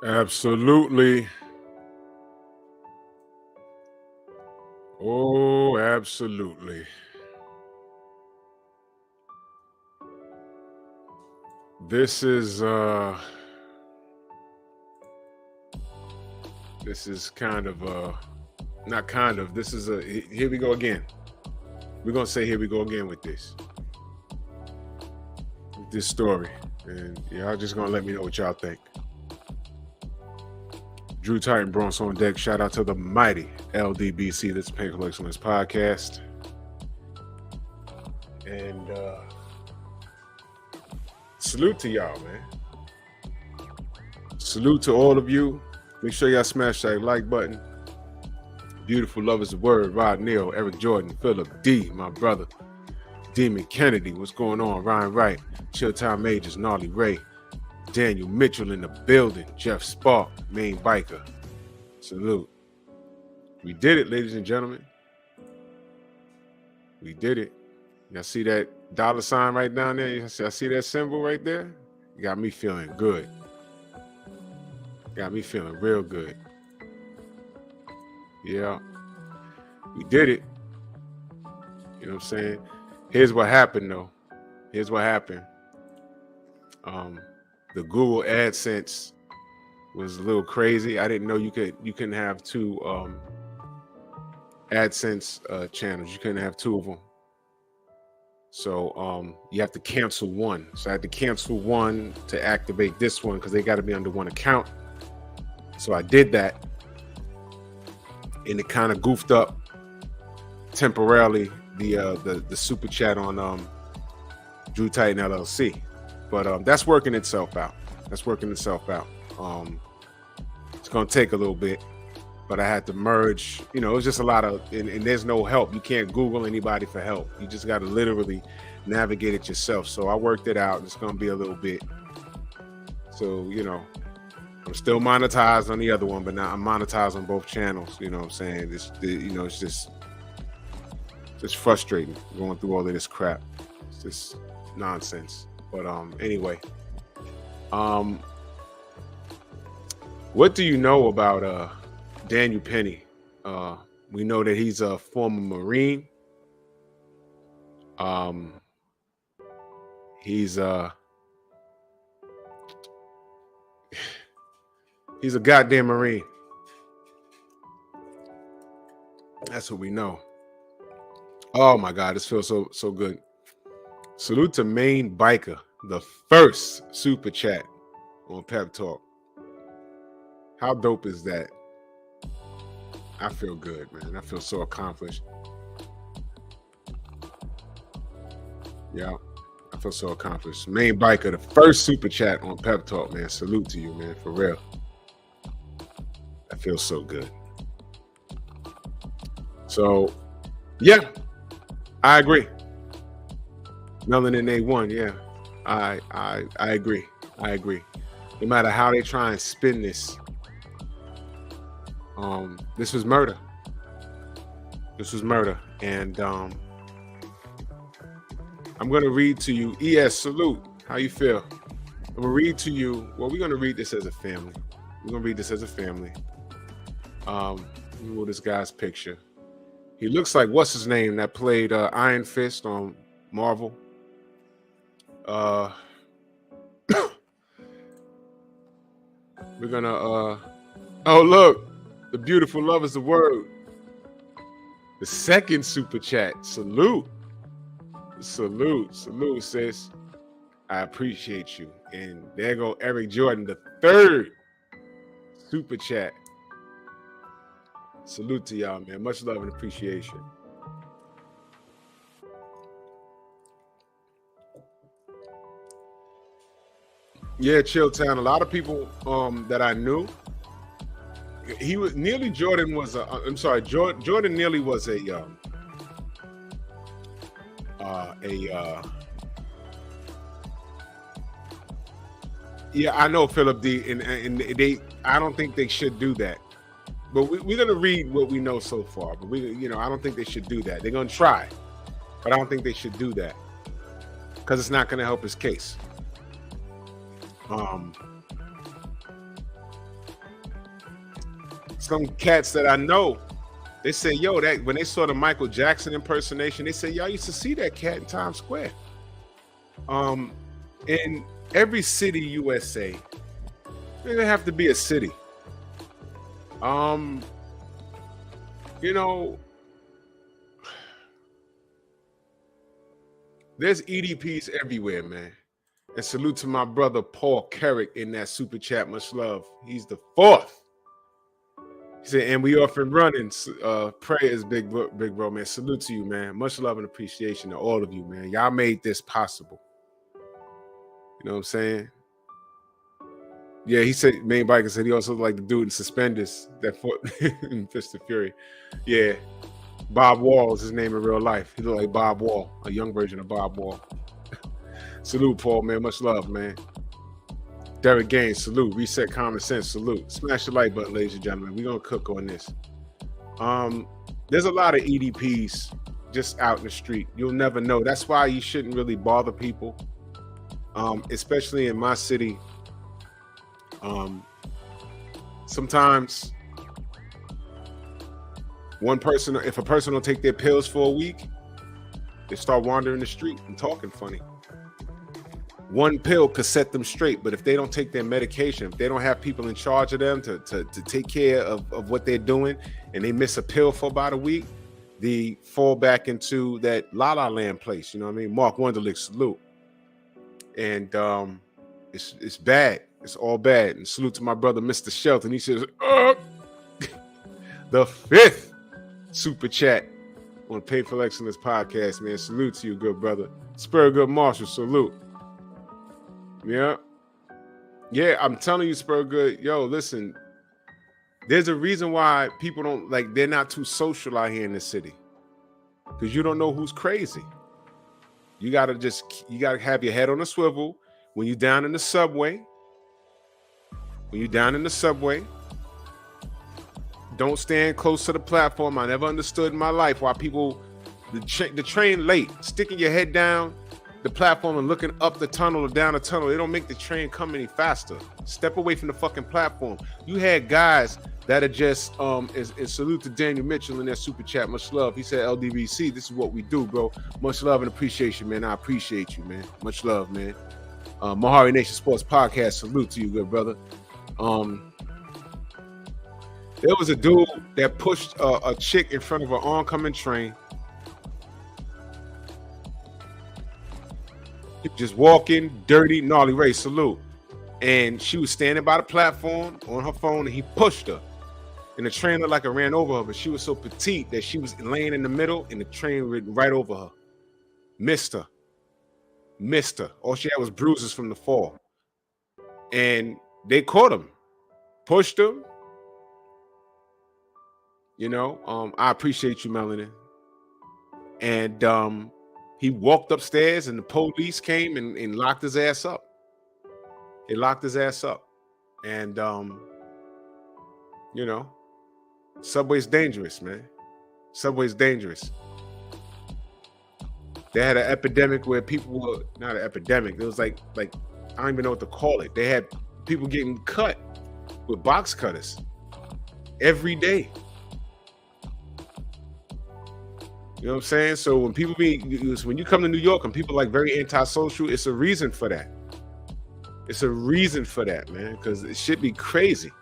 Absolutely. Oh, absolutely. This is kind of not kind of. This is here we go again. We're gonna say here we go again with this story. And y'all just gonna let me know what y'all think. Drew Titan Bronx on deck. Shout out to the mighty LDBC, that's Painful Excellence Podcast. And salute to y'all, man. Salute to all of you. Make sure y'all smash that like button. Beautiful Lovers of Word, Rod Neal, Eric Jordan, Philip D, my brother, Demon Kennedy, what's going on? Ryan Wright, Chilltown Majors, Gnarly Ray, Daniel Mitchell in the building, Jeff Spark, Main Biker. Salute. We did it, ladies and gentlemen. We did it. Y'all see that $sign right down there? Y'all see that symbol right there? You got me feeling good. Got me feeling real good. Yeah. We did it. You know what I'm saying? Here's what happened, though. Here's what happened. The Google AdSense was a little crazy. I didn't know you couldn't have two AdSense channels. You couldn't have two of them. So you have to cancel one. So I had to cancel one to activate this one because they got to be under one account. So I did that, and it kind of goofed up temporarily the super chat on Drew Titan LLC. But that's working itself out. It's gonna take a little bit, but I had to merge. You know, it's just a lot of, and there's no help. You can't Google anybody for help. You just got to literally navigate it yourself. So I worked it out. It's gonna be a little bit. So, you know, I'm still monetized on the other one, but now I'm monetized on both channels. You know what I'm saying? It's just frustrating going through all of this crap. It's just nonsense. But anyway, what do you know about Daniel Penny? We know that he's a former Marine. He's a goddamn Marine. That's what we know. Oh my God, this feels so good. Salute to Main Biker, the first super chat on Pep Talk. How dope is that? I feel good, man. I feel so accomplished. Yeah, I feel so accomplished. Main Biker, the first super chat on Pep Talk, man. Salute to you, man, for real. That feels so good. So, yeah, I agree. Melanin A1, yeah, I agree. No matter how they try and spin this, this was murder. And I'm gonna read to you. ES, salute. How you feel? I'm gonna read to you. Well, we're gonna read this as a family. Let me move this guy's picture. He looks like what's his name that played Iron Fist on Marvel. We're gonna oh look, the beautiful lovers of word. The second super chat. Salute, sis. I appreciate you. And there go Eric Jordan, the third super chat. Salute to y'all, man. Much love and appreciation. Yeah, Chilltown. A lot of people that I knew. Jordan Neely was a yeah, I know Philip D, and I don't think they should do that. But we're gonna read what we know so far. But I don't think they should do that. They're gonna try, but I don't think they should do that because it's not gonna help his case. some cats that I know, they say, yo, that when they saw the Michael Jackson impersonation, they say, y'all used to see that cat in Times Square. In every city, USA, it doesn't have to be a city. You know, there's EDPs everywhere, man. And salute to my brother Paul Carrick in that super chat. Much love. He's the fourth. He said, and we off and running. Prayers, big bro, man. Salute to you, man. Much love and appreciation to all of you, man. Y'all made this possible. You know what I'm saying? Yeah, he said, main biker said he also like the dude in suspenders that fought in Fist of Fury. Yeah. Bob Wall is his name in real life. He looked like Bob Wall, a young version of Bob Wall. Salute, Paul, man. Much love, man. Derek Gaines, salute. Reset Common Sense, salute. Smash the like button, ladies and gentlemen. We're going to cook on this. There's a lot of EDPs just out in the street. You'll never know. That's why you shouldn't really bother people, especially in my city. Sometimes if a person don't take their pills for a week, they start wandering the street and talking funny. One pill could set them straight, but if they don't take their medication, if they don't have people in charge of them to take care of what they're doing, and they miss a pill for about a week, they fall back into that La La Land place. You know what I mean? Mark Wunderlich, salute. And it's bad. It's all bad. And salute to my brother, Mr. Shelton. He says, the fifth super chat on Painful Excellence podcast, man. Salute to you, good brother. Spur Good Marshall, salute. Yeah. I'm telling you, Spur Good. Yo, listen, there's a reason why people don't they're not too social out here in the city. Because you don't know who's crazy. You gotta have your head on a swivel when you're down in the subway. Don't stand close to the platform. I never understood in my life why people, the train late, sticking your head down the platform and looking up the tunnel or down the tunnel. They don't make the train come any faster. Step away from the fucking platform. You had guys that are just, and salute to Daniel Mitchell in that super chat. Much love. He said, LDBC, this is what we do, bro. Much love and appreciation, man. I appreciate you, man. Much love, man. Mahari Nation Sports Podcast, salute to you, good brother. There was a dude that pushed a chick in front of an oncoming train. He was just walking, dirty, gnarly race, salute. And she was standing by the platform on her phone, and he pushed her. And the train looked like it ran over her, but she was so petite that she was laying in the middle, and the train ran right over her. Missed her. All she had was bruises from the fall. And they caught him, pushed him. You know, I appreciate you, Melanin. And he walked upstairs, and the police came and locked his ass up. They locked his ass up. And, you know, subway's dangerous, man. Subway's dangerous. They had an epidemic where people were, not an epidemic, it was like I don't even know what to call it. They had people getting cut with box cutters every day. You know what I'm saying? So when you come to New York and people like very antisocial, it's a reason for that. It's a reason for that, man, because it should be crazy.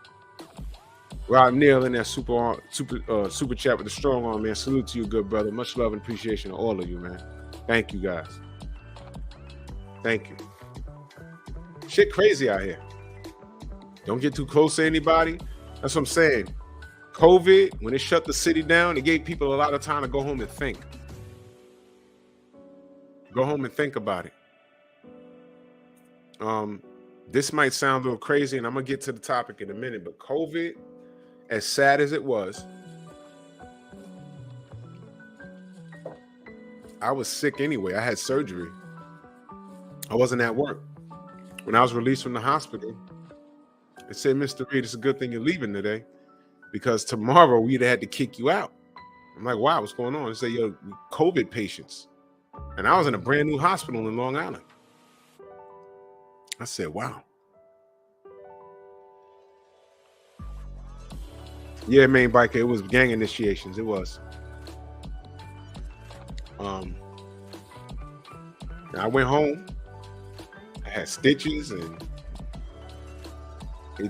Rod Neal in that super chat with the strong arm, man. Salute to you, good brother. Much love and appreciation to all of you, man. Thank you, guys. Thank you. Shit crazy out here. Don't get too close to anybody. That's what I'm saying. COVID, when it shut the city down, it gave people a lot of time to go home and think. Go home and think about it. This might sound a little crazy, and I'm going to get to the topic in a minute, but COVID, as sad as it was, I was sick anyway. I had surgery. I wasn't at work. When I was released from the hospital, it said, Mr. Reed, it's a good thing you're leaving today, because tomorrow we'd have had to kick you out. I'm like, wow, what's going on? They say, yo, COVID patients. And I was in a brand new hospital in Long Island. I said, wow. Yeah, main biker. It was gang initiations. It was. I went home. I had stitches, and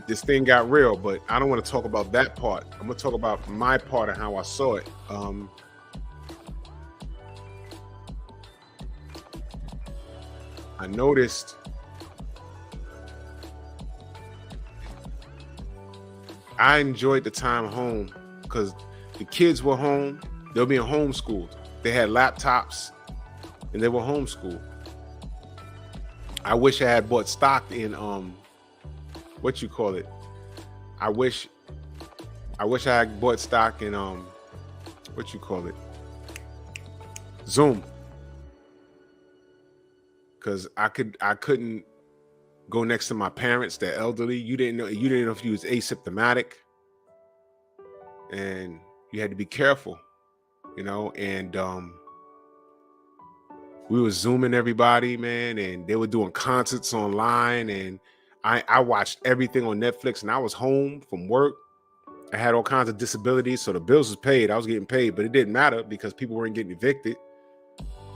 this thing got real. But I don't want to talk about that part. I'm gonna talk about my part and how I saw it. I noticed I enjoyed the time home because the kids were home. They were being homeschooled. They had laptops and they were homeschooled. I wish I had bought stock in what you call it. I wish I had bought stock in what you call it, Zoom, because I couldn't go next to my parents. They're elderly. You didn't know if you was asymptomatic, and you had to be careful, and we were Zooming everybody, man, and they were doing concerts online, and I watched everything on Netflix, and I was home from work. I had all kinds of disabilities, so the bills was paid. I was getting paid, but it didn't matter because people weren't getting evicted.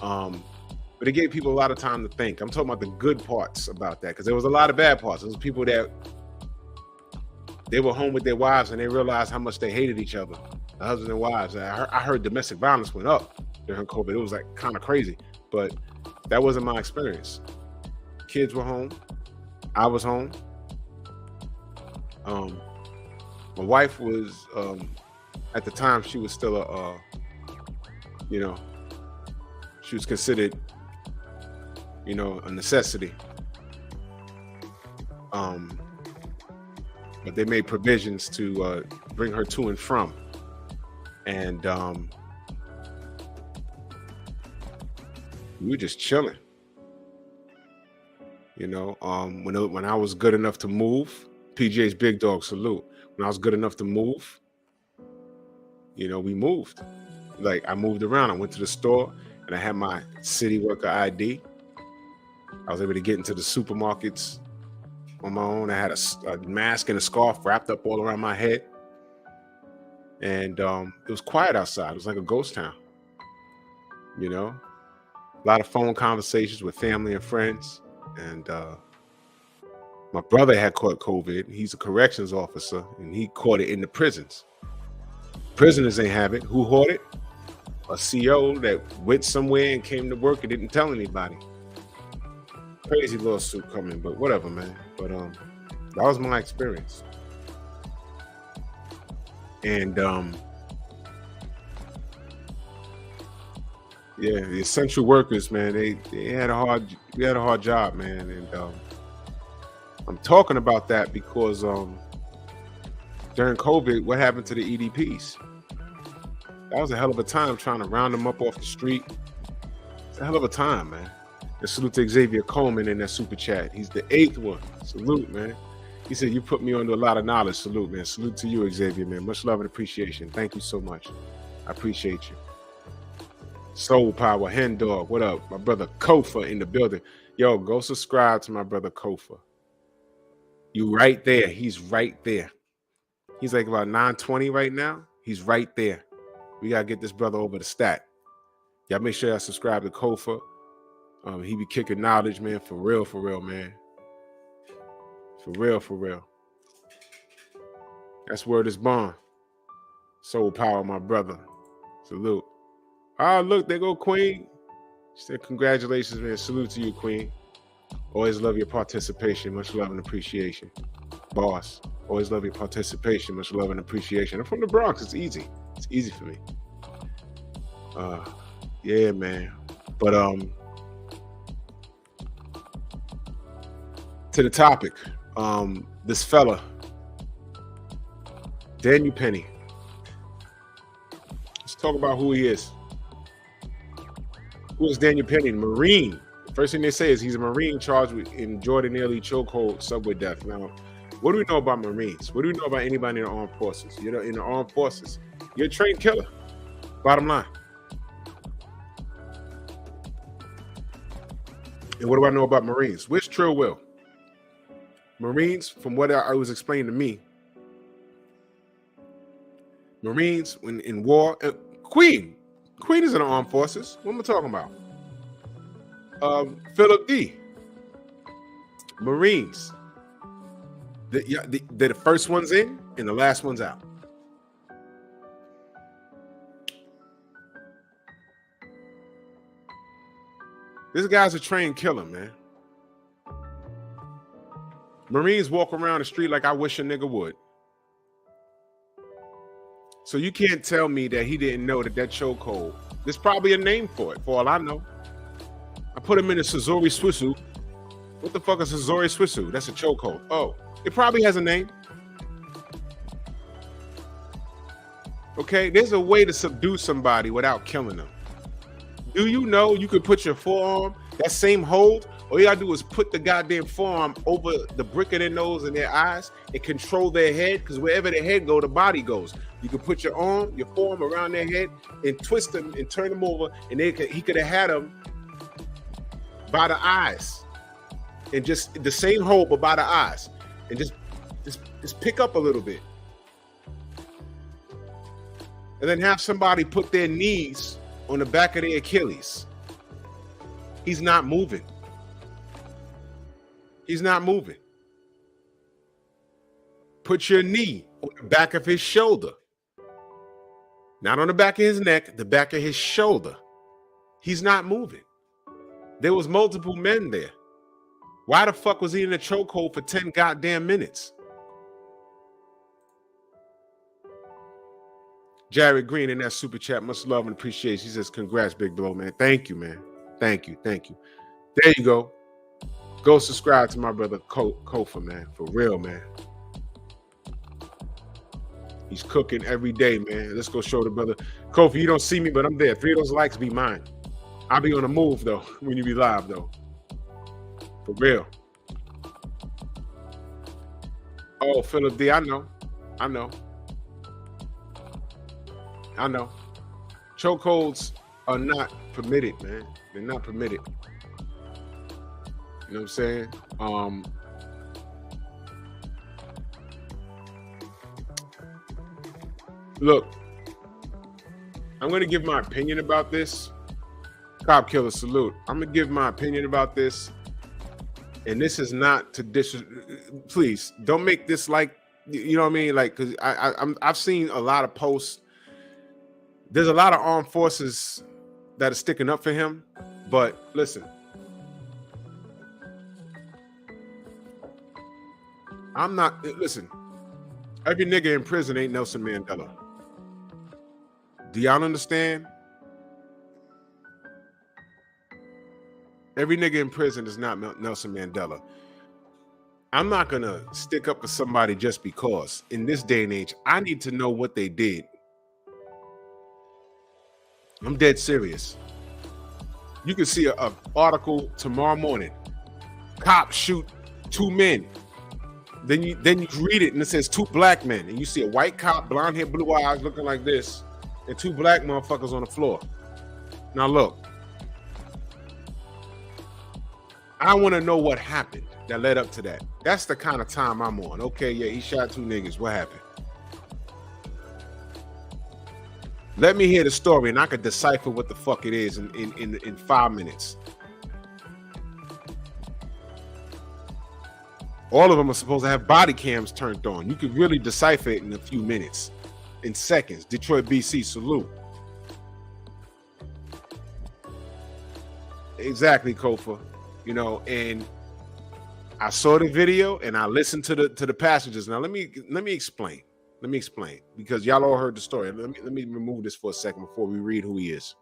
But it gave people a lot of time to think. I'm talking about the good parts about that, because there was a lot of bad parts. There was people that they were home with their wives and they realized how much they hated each other, the husbands and wives. I heard domestic violence went up during COVID. It was like kind of crazy, but that wasn't my experience. Kids were home. I was home. My wife was, at the time, she was still she was considered, a necessity. But they made provisions to bring her to and from. And we were just chilling. When I was good enough to move, PJ's Big Dog Salute. When I was good enough to move, we moved. Like, I moved around. I went to the store and I had my city worker ID. I was able to get into the supermarkets on my own. I had a mask and a scarf wrapped up all around my head. And it was quiet outside. It was like a ghost town. A lot of phone conversations with family and friends. And my brother had caught COVID. He's a corrections officer, and he caught it in the prisons. Prisoners ain't have it. Who caught it? A CO that went somewhere and came to work and didn't tell anybody. Crazy lawsuit coming, but whatever, man. But that was my experience. And the essential workers, man, we had a hard job, man. And I'm talking about that because during COVID, what happened to the EDPs? That was a hell of a time trying to round them up off the street. It's a hell of a time, man. And salute to Xavier Coleman in that super chat. He's the 8th one. Salute, man. He said, you put me under a lot of knowledge. Salute, man. Salute to you, Xavier, man. Much love and appreciation. Thank you so much. I appreciate you. Soul Power, Hen Dog, what up? My brother Kofa in the building. Yo, go subscribe to my brother Kofa. You right there. He's right there. He's like about 920 right now. He's right there. We got to get this brother over the stat. Y'all make sure y'all subscribe to Kofa. He be kicking knowledge, man. For real, man. For real. That's word is bond. Soul Power, my brother. Salute. Ah, look, there go Queen. She said, congratulations, man. Salute to you, Queen. Always love your participation. Much love and appreciation. Boss. Always love your participation. Much love and appreciation. I'm from the Bronx. It's easy. It's easy for me. Yeah, man. But to the topic. This fella, Daniel Penny. Let's talk about who he is. Who is Daniel Penny? Marine. The first thing they say is he's a Marine charged in Jordan nearly chokehold subway death. Now, what do we know about Marines? What do we know about anybody in the armed forces? You're in the armed forces. You're a trained killer. Bottom line. And what do I know about Marines? Where's Trill Will? Marines, from what I was explained to me, Marines when in war. Queen is in the armed forces. What am I talking about? Philip D. Marines. They're the first ones in and the last ones out. This guy's a trained killer, man. Marines walk around the street like I wish a nigga would. So you can't tell me that he didn't know that chokehold. There's probably a name for it, for all I know. I put him in a Sazori Swissu. What the fuck is Sazori Swissu? That's a chokehold. Oh, it probably has a name. Okay, there's a way to subdue somebody without killing them. Do you know you could put your forearm, that same hold, all you gotta do is put the goddamn forearm over the brick of their nose and their eyes and control their head, because wherever their head go, the body goes. You can put your forearm around their head and twist them and turn them over, and he could have had them by the eyes. And just the same hold, but by the eyes. And just pick up a little bit. And then have somebody put their knees on the back of their Achilles. He's not moving. He's not moving. Put your knee on the back of his shoulder. Not on the back of his neck, the back of his shoulder. He's not moving. There was multiple men there. Why the fuck was he in a chokehold for 10 goddamn minutes? Jared Green in that super chat, much love and appreciation. He says, congrats, big bro, man. Thank you, man. Thank you. There you go. Go subscribe to my brother Kofa, man. For real, man. He's cooking every day, man. Let's go show the brother. Kofa, you don't see me, but I'm there. 3 of those likes be mine. I'll be on the move, though, when you be live, though. For real. Oh, Philip D, I know. Chokeholds are not permitted, man. They're not permitted. You know what I'm saying? Look, I'm going to give my opinion about this. Cop Killer Salute. I'm going to give my opinion about this. And this is not to please don't make this like, you know what I mean? Like, because I've seen a lot of posts. There's a lot of armed forces that are sticking up for him. But listen, listen, every nigga in prison ain't Nelson Mandela. Do y'all understand? Every nigga in prison is not Nelson Mandela. I'm not going to stick up for somebody just because. In this day and age, I need to know what they did. I'm dead serious. You can see an article tomorrow morning. Cops shoot 2 men. Then you read it and it says 2 black men. And you see a white cop, blonde hair, blue eyes, looking like this, and 2 black motherfuckers on the floor. Now look. I want to know what happened that led up to that. That's the kind of time I'm on. Okay, yeah, he shot 2 niggas. What happened? Let me hear the story and I could decipher what the fuck it is in 5 minutes. All of them are supposed to have body cams turned on. You could really decipher it in a few minutes, in seconds. Detroit, BC, salute. Exactly, Kofa. You know, and I saw the video and I listened to the passages. Now let me explain. Let me explain, because y'all all heard the story. Let me remove this for a second before we read who he is.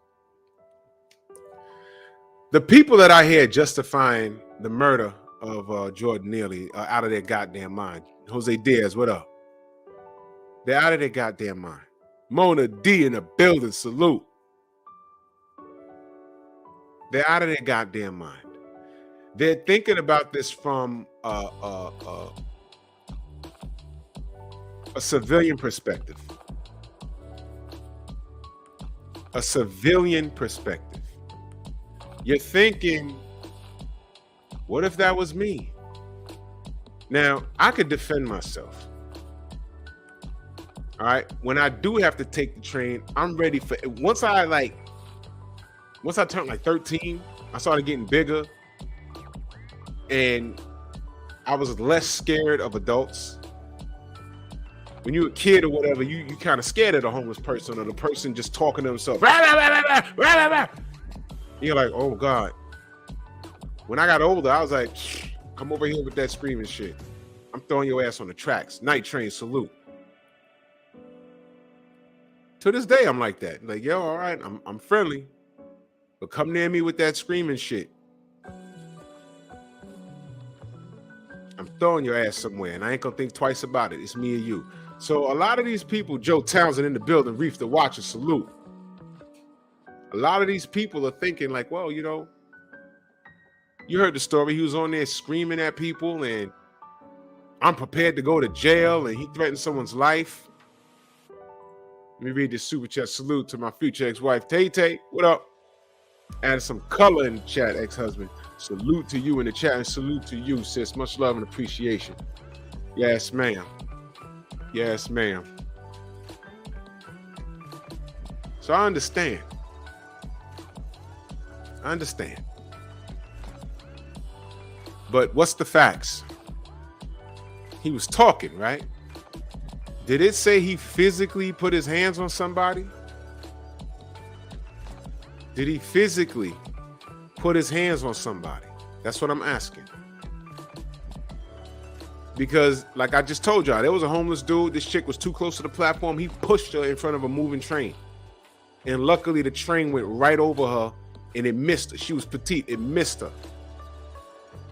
The people that I hear justifying the murder of Jordan Neely are out of their goddamn mind. Jose Diaz, what up? They're out of their goddamn mind. Mona D in the building, salute. They're out of their goddamn mind. They're thinking about this from a civilian perspective. A civilian perspective. You're thinking, what if that was me? Now, I could defend myself. All right. When I do have to take the train, I'm ready for it. Once I turned like 13, I started getting bigger and I was less scared of adults. When you're a kid or whatever, you kind of scared of the homeless person or the person just talking to themselves. You're like, oh God. When I got older, I was like, come over here with that screaming shit. I'm throwing your ass on the tracks. Night train salute. To this day, I'm like that. Like, yo, all right, I'm friendly. But come near me with that screaming shit. I'm throwing your ass somewhere, and I ain't gonna think twice about it. It's me and you. So a lot of these people, Joe Townsend in the building, Reef the Watcher, salute. A lot of these people are thinking like, well, you know, you heard the story. He was on there screaming at people, and I'm prepared to go to jail, and he threatened someone's life. Let me read this super chat. Salute to my future ex-wife, Taytay. What up? Added some color in the chat, ex-husband. Salute to you in the chat, and salute to you, sis. Much love and appreciation. Yes, ma'am. Yes, ma'am. So I understand. But what's the facts? He was talking, right? Did it say he physically put his hands on somebody? Did he physically put his hands on somebody? That's what I'm asking. Because, like I just told y'all, there was a homeless dude. This chick was too close to the platform. He pushed her in front of a moving train. And luckily, the train went right over her, and it missed her. She was petite. It missed her.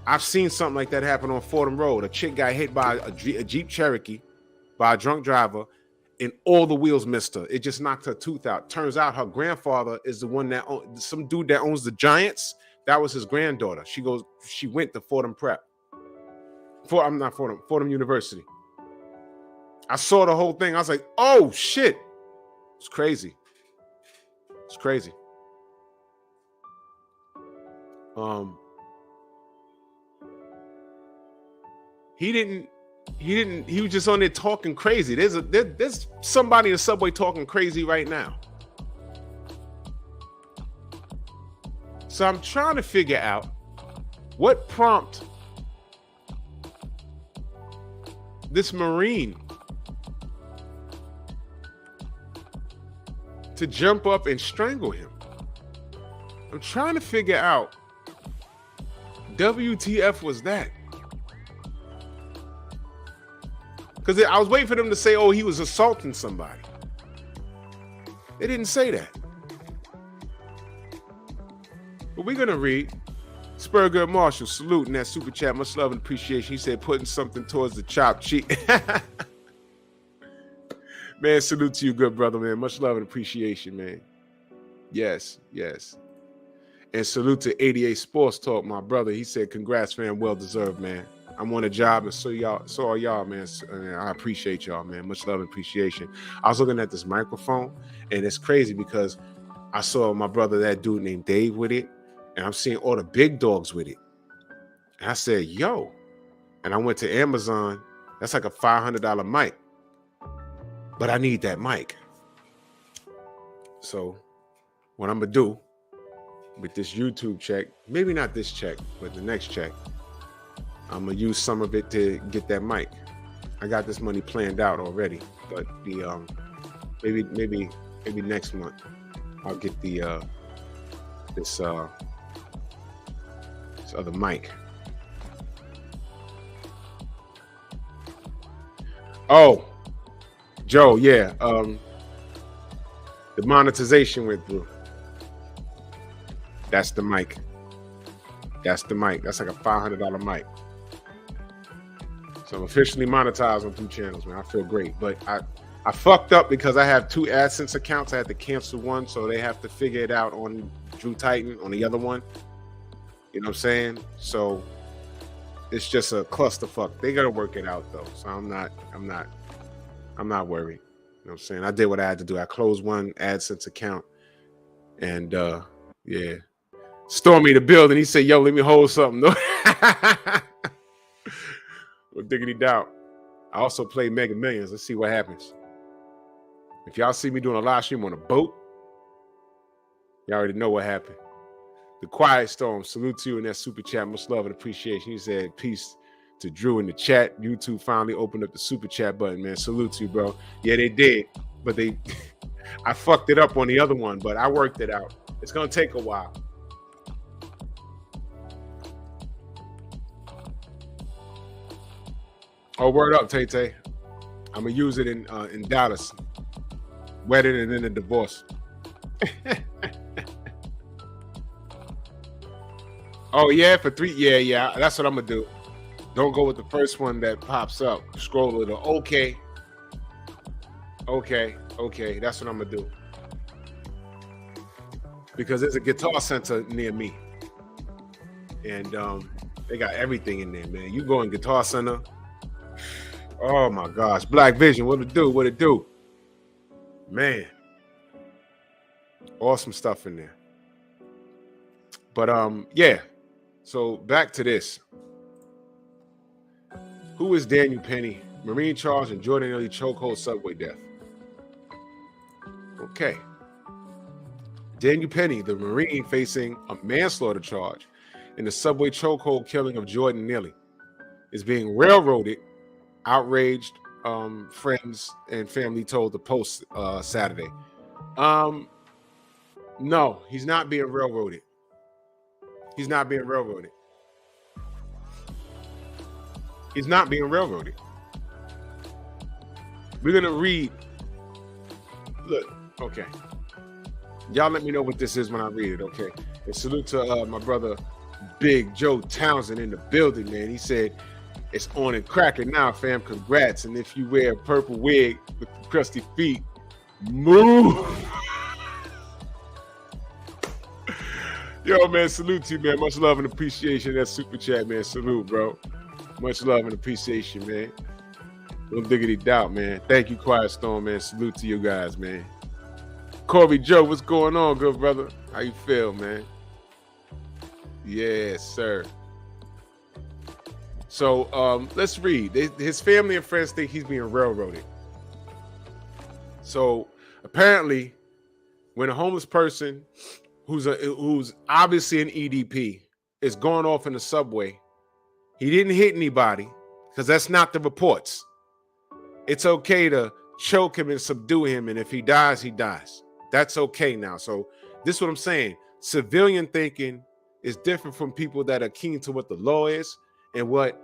I've seen something like that happen on Fordham Road. A chick got hit by a Jeep Cherokee by a drunk driver, and all the wheels missed her. It just knocked her tooth out. Turns out her grandfather is the one that some dude that owns the Giants. That was his granddaughter. She went to Fordham Prep. Fordham University. I saw the whole thing. I was like, oh shit. It's crazy. It's crazy. He was just on there talking crazy. There's somebody in the subway talking crazy right now. So I'm trying to figure out what prompted this Marine to jump up and strangle him. I'm trying to figure out WTF was that? Because I was waiting for them to say, oh, he was assaulting somebody. They didn't say that. But we're going to read. Spurgood Marshall, saluting that super chat. Much love and appreciation. He said, putting something towards the chopped cheek. Man, salute to you, good brother, man. Much love and appreciation, man. Yes, yes. And salute to 88 Sports Talk, my brother. He said, congrats, man. Well deserved, man. I'm on a job, and so are y'all, man. And I appreciate y'all, man. Much love and appreciation. I was looking at this microphone, and it's crazy because I saw my brother, that dude named Dave, with it, and I'm seeing all the big dogs with it. And I said, yo. And I went to Amazon. That's like a $500 mic. But I need that mic. So what I'm going to do with this YouTube check, maybe not this check, but the next check, I'm going to use some of it to get that mic. I got this money planned out already, but the maybe next month I'll get the this other mic. Oh, Joe, yeah. The monetization went through. That's the mic. That's the mic. That's like a $500 mic. So I'm officially monetized on 2 channels, man. I feel great. But I fucked up because I have 2 AdSense accounts. I had to cancel one, so they have to figure it out on Drew Titan on the other one. You know what I'm saying? So it's just a clusterfuck. They gotta work it out though. So I'm not worried. You know what I'm saying? I did what I had to do. I closed one AdSense account, and yeah. Stormy the building. He said, yo, let me hold something. No diggity doubt. I also play Mega Millions. Let's see what happens. If y'all see me doing a live stream on a boat, you already know what happened. The Quiet Storm, salute to you in that super chat. Much love and appreciation. He said, peace to Drew in the chat. YouTube finally opened up the super chat button, man. Salute to you, bro. Yeah, they did. But I fucked it up on the other one, but I worked it out. It's going to take a while. Oh, word up, Taytay. I'm going to use it in Dallas. Wedding and then a divorce. Oh, yeah, for 3. Yeah. That's what I'm going to do. Don't go with the first one that pops up. Scroll a little. Okay. That's what I'm going to do. Because there's a guitar center near me. And they got everything in there, man. You go in Guitar Center. Oh, my gosh. Black Vision. What it do? Man. Awesome stuff in there. But, yeah. So back to this. Who is Daniel Penny? Marine charge and Jordan Neely chokehold subway death. Okay. Daniel Penny, the Marine facing a manslaughter charge in the subway chokehold killing of Jordan Neely, is being railroaded. Outraged friends and family told the Post Saturday. No, he's not being railroaded. He's not being railroaded. He's not being railroaded. We're going to read. Look, okay. Y'all let me know what this is when I read it, okay? And salute to my brother, Big Joe Townsend in the building, man. He said, it's on and cracking now, fam. Congrats. And if you wear a purple wig with crusty feet, move. Yo, man, salute to you, man. Much love and appreciation. That super chat, man. Salute, bro. Much love and appreciation, man. No diggity doubt, man. Thank you, Quiet Storm, man. Salute to you guys, man. Corey Joe, what's going on, good brother? How you feel, man? Yes, sir. So let's read. His family and friends think he's being railroaded. So apparently, when a homeless person who's obviously an EDP is going off in the subway, he didn't hit anybody because that's not the reports. It's okay to choke him and subdue him, and if he dies, he dies. That's okay now. So this is what I'm saying. Civilian thinking is different from people that are keen to what the law is and what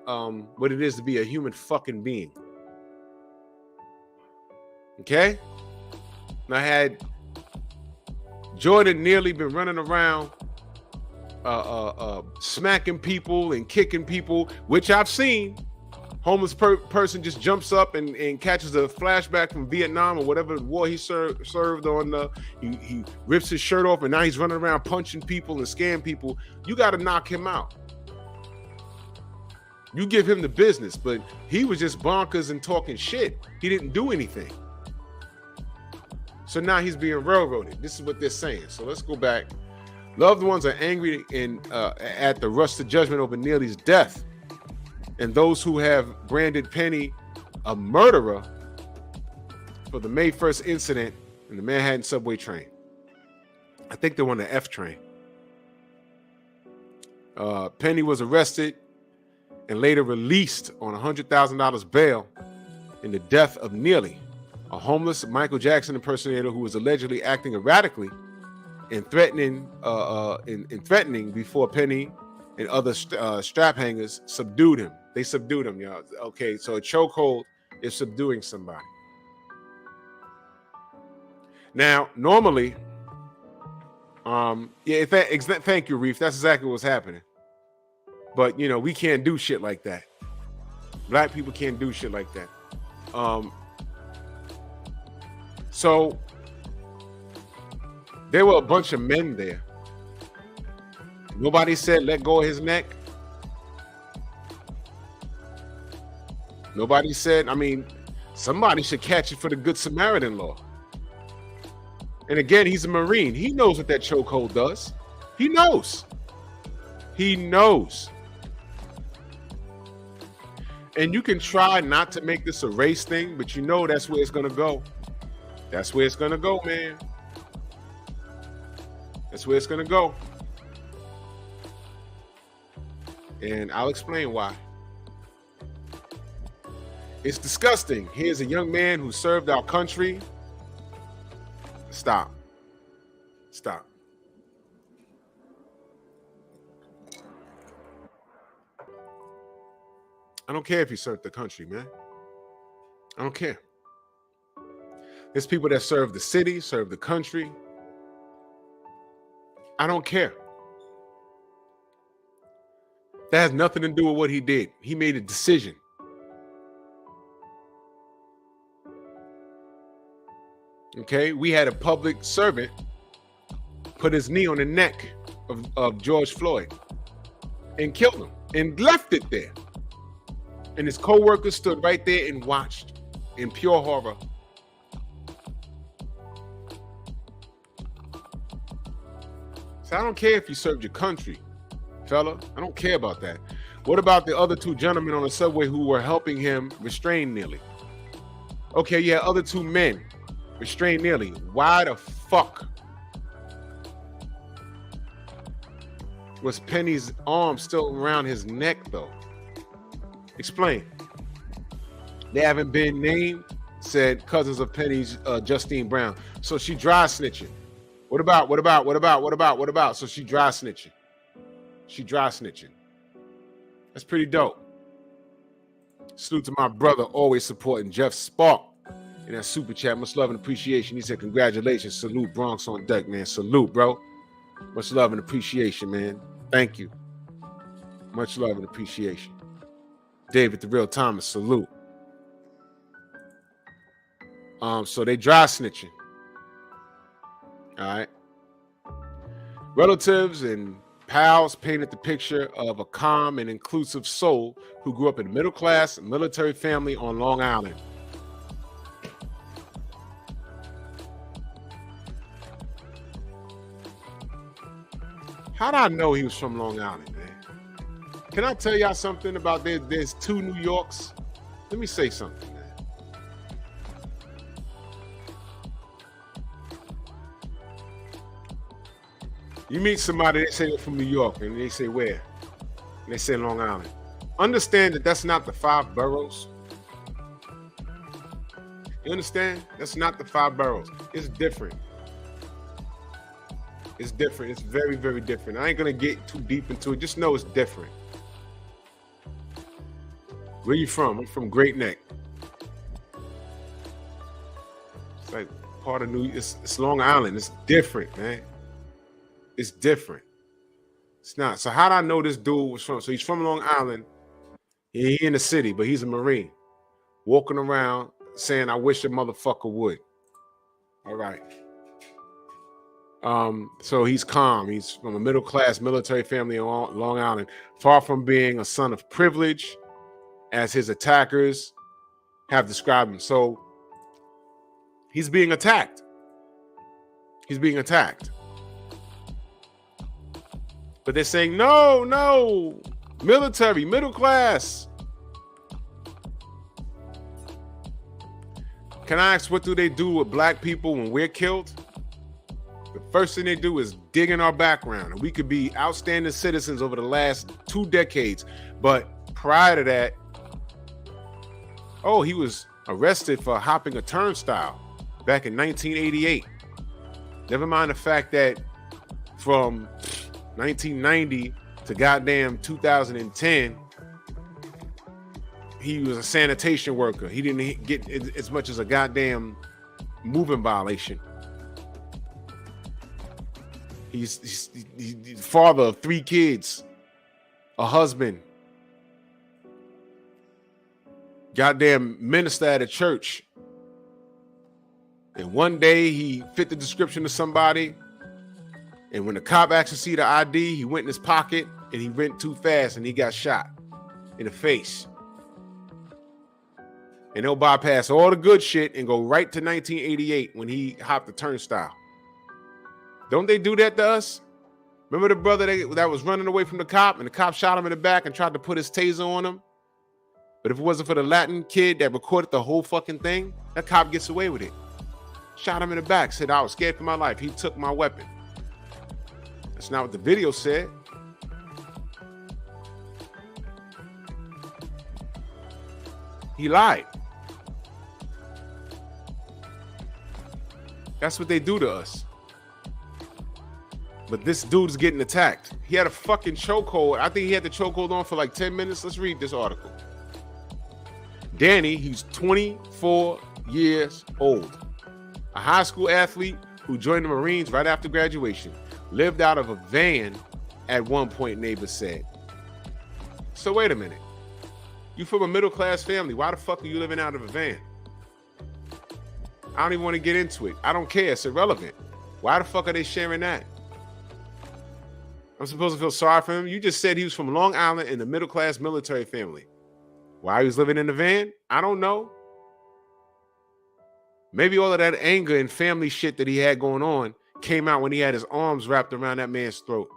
it is to be a human fucking being. Okay? Now, had Jordan Neely been running around smacking people and kicking people, which I've seen, homeless person just jumps up and catches a flashback from Vietnam or whatever war he served on. He rips his shirt off and now he's running around punching people and scaring people. You got to knock him out. You give him the business, but he was just bonkers and talking shit. He didn't do anything. So now he's being railroaded. This is what they're saying. So let's go back. Loved ones are angry at the rush to judgment over Neely's death, and those who have branded Penny a murderer for the May 1st incident in the Manhattan subway train. I think they're on the F train. Penny was arrested and later released on $100,000 bail in the death of Neely, a homeless Michael Jackson impersonator who was allegedly acting erratically and threatening before Penny and other strap hangers subdued him. They subdued him, y'all. Okay, so a chokehold is subduing somebody. Now, normally, thank you, Reef. That's exactly what's happening. But, you know, we can't do shit like that. Black people can't do shit like that. So there were a bunch of men there. Nobody said let go of his neck. Nobody said, somebody should catch it for the Good Samaritan law. And again, he's a Marine. He knows what that chokehold does. He knows. He knows. And you can try not to make this a race thing, but you know that's where it's going to go. That's where it's gonna go, man. That's where it's gonna go. And I'll explain why. It's disgusting. Here's a young man who served our country. Stop. Stop. I don't care if he served the country, man. I don't care. There's people that serve the city, serve the country. I don't care. That has nothing to do with what he did. He made a decision. Okay, we had a public servant put his knee on the neck of George Floyd and killed him and left it there. And his co-workers stood right there and watched in pure horror. So I don't care if you served your country, fella. I don't care about that. What about the other two gentlemen on the subway who were helping him restrain Neely? Okay, yeah, other two men restrain Neely. Why the fuck was Penny's arm still around his neck, though? Explain. They haven't been named, said cousins of Penny's Justine Brown. So she dry snitching. What about? So she dry snitching. She dry snitching. That's pretty dope. Salute to my brother, always supporting Jeff Spark in that super chat. Much love and appreciation. He said, congratulations. Salute, Bronx on deck, man. Salute, bro. Much love and appreciation, man. Thank you. Much love and appreciation. David, the real Thomas, salute. So they dry snitching. All right. Relatives and pals painted the picture of a calm and inclusive soul who grew up in a middle-class military family on Long Island. How did I know he was from Long Island, man? Can I tell y'all something about there's two New Yorks? Let me say something, man. You meet somebody, they say they're from New York, and they say where? And they say Long Island. Understand that that's not the 5 boroughs. You understand? That's not the 5 boroughs. It's different. It's different. It's very, very different. I ain't gonna get too deep into it. Just know it's different. Where you from? I'm from Great Neck. It's like part of it's Long Island. It's different, man. It's different. It's not. So how do I know this dude was from? So he's from Long Island. He in the city, but he's a Marine. Walking around saying, I wish a motherfucker would. All right. So he's calm. He's from a middle-class military family in Long Island, far from being a son of privilege, as his attackers have described him. So he's being attacked. He's being attacked. But they're saying, no, military, middle class. Can I ask, what do they do with black people when we're killed? The first thing they do is dig in our background. And we could be outstanding citizens over the last 2 decades. But prior to that, he was arrested for hopping a turnstile back in 1988. Never mind the fact that from 1990 to goddamn 2010, he was a sanitation worker. He didn't get as much as a goddamn moving violation. He's father of 3 kids, a husband, goddamn minister at a church. And one day he fit the description of somebody. And when the cop asked to see the ID, he went in his pocket and he went too fast and he got shot in the face. And they'll bypass all the good shit and go right to 1988 when he hopped the turnstile. Don't they do that to us? Remember the brother that was running away from the cop and the cop shot him in the back and tried to put his taser on him? But if it wasn't for the Latin kid that recorded the whole fucking thing, that cop gets away with it. Shot him in the back. Said I was scared for my life. He took my weapon. That's not what the video said. He lied. That's what they do to us. But this dude's getting attacked. He had a fucking chokehold. I think he had the chokehold on for like 10 minutes. Let's read this article. Danny, he's 24 years old. A high school athlete who joined the Marines right after graduation. Lived out of a van at one point, neighbors said. So wait a minute. You from a middle-class family. Why the fuck are you living out of a van? I don't even want to get into it. I don't care. It's irrelevant. Why the fuck are they sharing that? I'm supposed to feel sorry for him? You just said he was from Long Island in a middle-class military family. Why he was living in the van? I don't know. Maybe all of that anger and family shit that he had going on came out when he had his arms wrapped around that man's throat.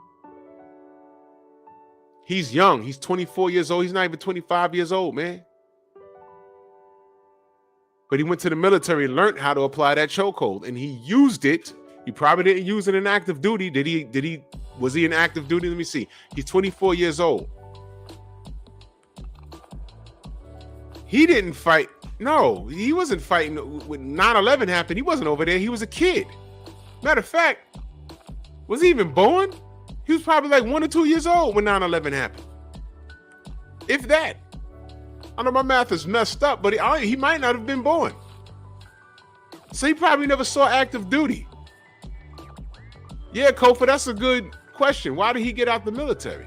He's young. He's 24 years old. He's not even 25 years old, man. But he went to the military and learned how to apply that chokehold, and he used it. He probably didn't use it in active duty. Was he in active duty? Let me see. He's 24 years old. He didn't fight. No, he wasn't fighting when 9/11 happened. He wasn't over there. He was a kid. Matter of fact, was he even born? He was probably like 1 or 2 years old when 9/11 happened. If that. I know my math is messed up, but he might not have been born. So he probably never saw active duty. Yeah, Kofa, that's a good question. Why did he get out the military?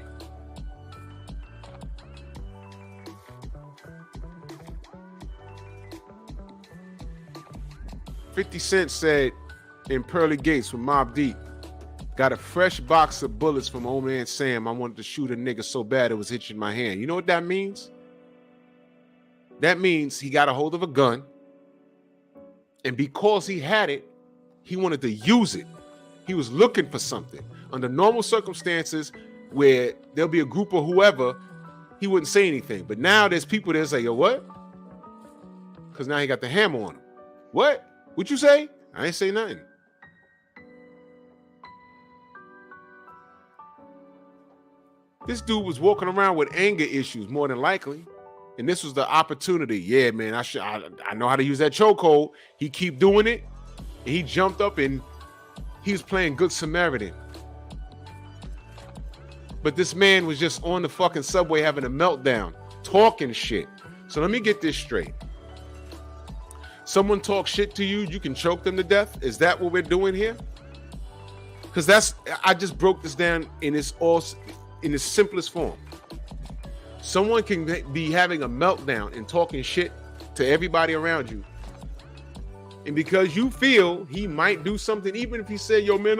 $50 Cent said in Pearly Gates with Mobb Deep, got a fresh box of bullets from old man Sam. I wanted to shoot a nigga so bad it was itching my hand. You know what that means? That means he got a hold of a gun, and because he had it, he wanted to use it. He was looking for something. Under normal circumstances where there'll be a group of whoever, he wouldn't say anything. But now there's people that say, yo, what? Because now he got the hammer on him. What? What'd you say? I ain't say nothing. This dude was walking around with anger issues, more than likely. And this was the opportunity. Yeah, man, I know how to use that chokehold. He keep doing it. And he jumped up and he was playing Good Samaritan. But this man was just on the fucking subway having a meltdown, talking shit. So let me get this straight. Someone talks shit to you, you can choke them to death? Is that what we're doing here? Because I just broke this down in its simplest form. Someone can be having a meltdown and talking shit to everybody around you. And because you feel he might do something, even if he said, yo, man,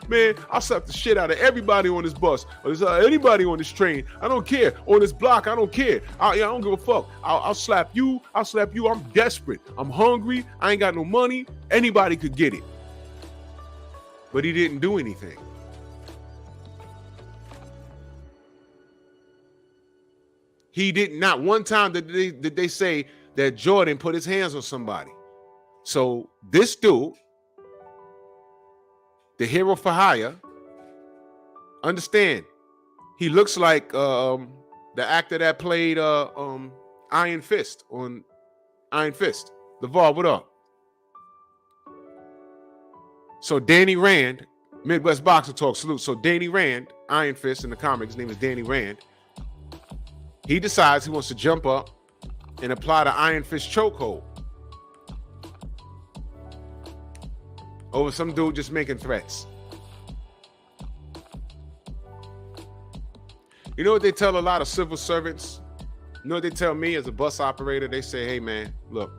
man, I'll slap the shit out of everybody on this bus or anybody on this train. I don't care. On this block, I don't care. I don't give a fuck. I'll slap you. I'll slap you. I'm desperate. I'm hungry. I ain't got no money. Anybody could get it. But he didn't do anything. He did not one time did they say that Jordan put his hands on somebody. So this dude, the hero for hire, understand, he looks like the actor that played Iron Fist on Iron Fist. LeVar, what up? So Danny Rand, Midwest Boxer Talk, salute. So Danny Rand, Iron Fist in the comics, his name is Danny Rand. He decides he wants to jump up and apply the Iron Fist chokehold over some dude just making threats. You know what they tell a lot of civil servants? You know what they tell me as a bus operator? They say, hey, man, look,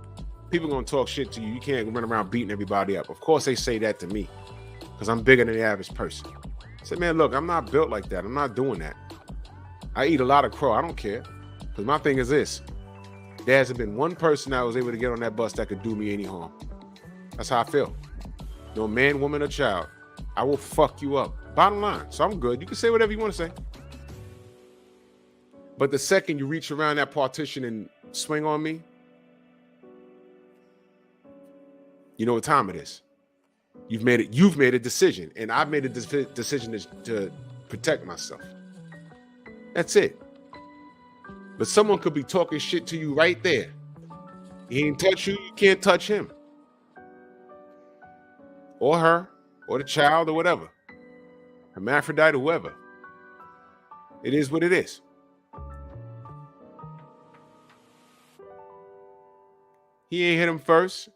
people gonna talk shit to you. You can't run around beating everybody up. Of course they say that to me because I'm bigger than the average person. I say, man, look, I'm not built like that. I'm not doing that. I eat a lot of crow. I don't care. Because my thing is this. There hasn't been one person that was able to get on that bus that could do me any harm. That's how I feel. No man, woman, or child. I will fuck you up. Bottom line. So I'm good. You can say whatever you want to say. But the second you reach around that partition and swing on me, You know what time it is. You've made a decision, and I've made a decision to protect myself. That's it. But someone could be talking shit to you right there. He ain't touch you, you can't touch him. Or her, or the child, or whatever. Hermaphrodite, or whoever. It is what it is. He ain't hit him first.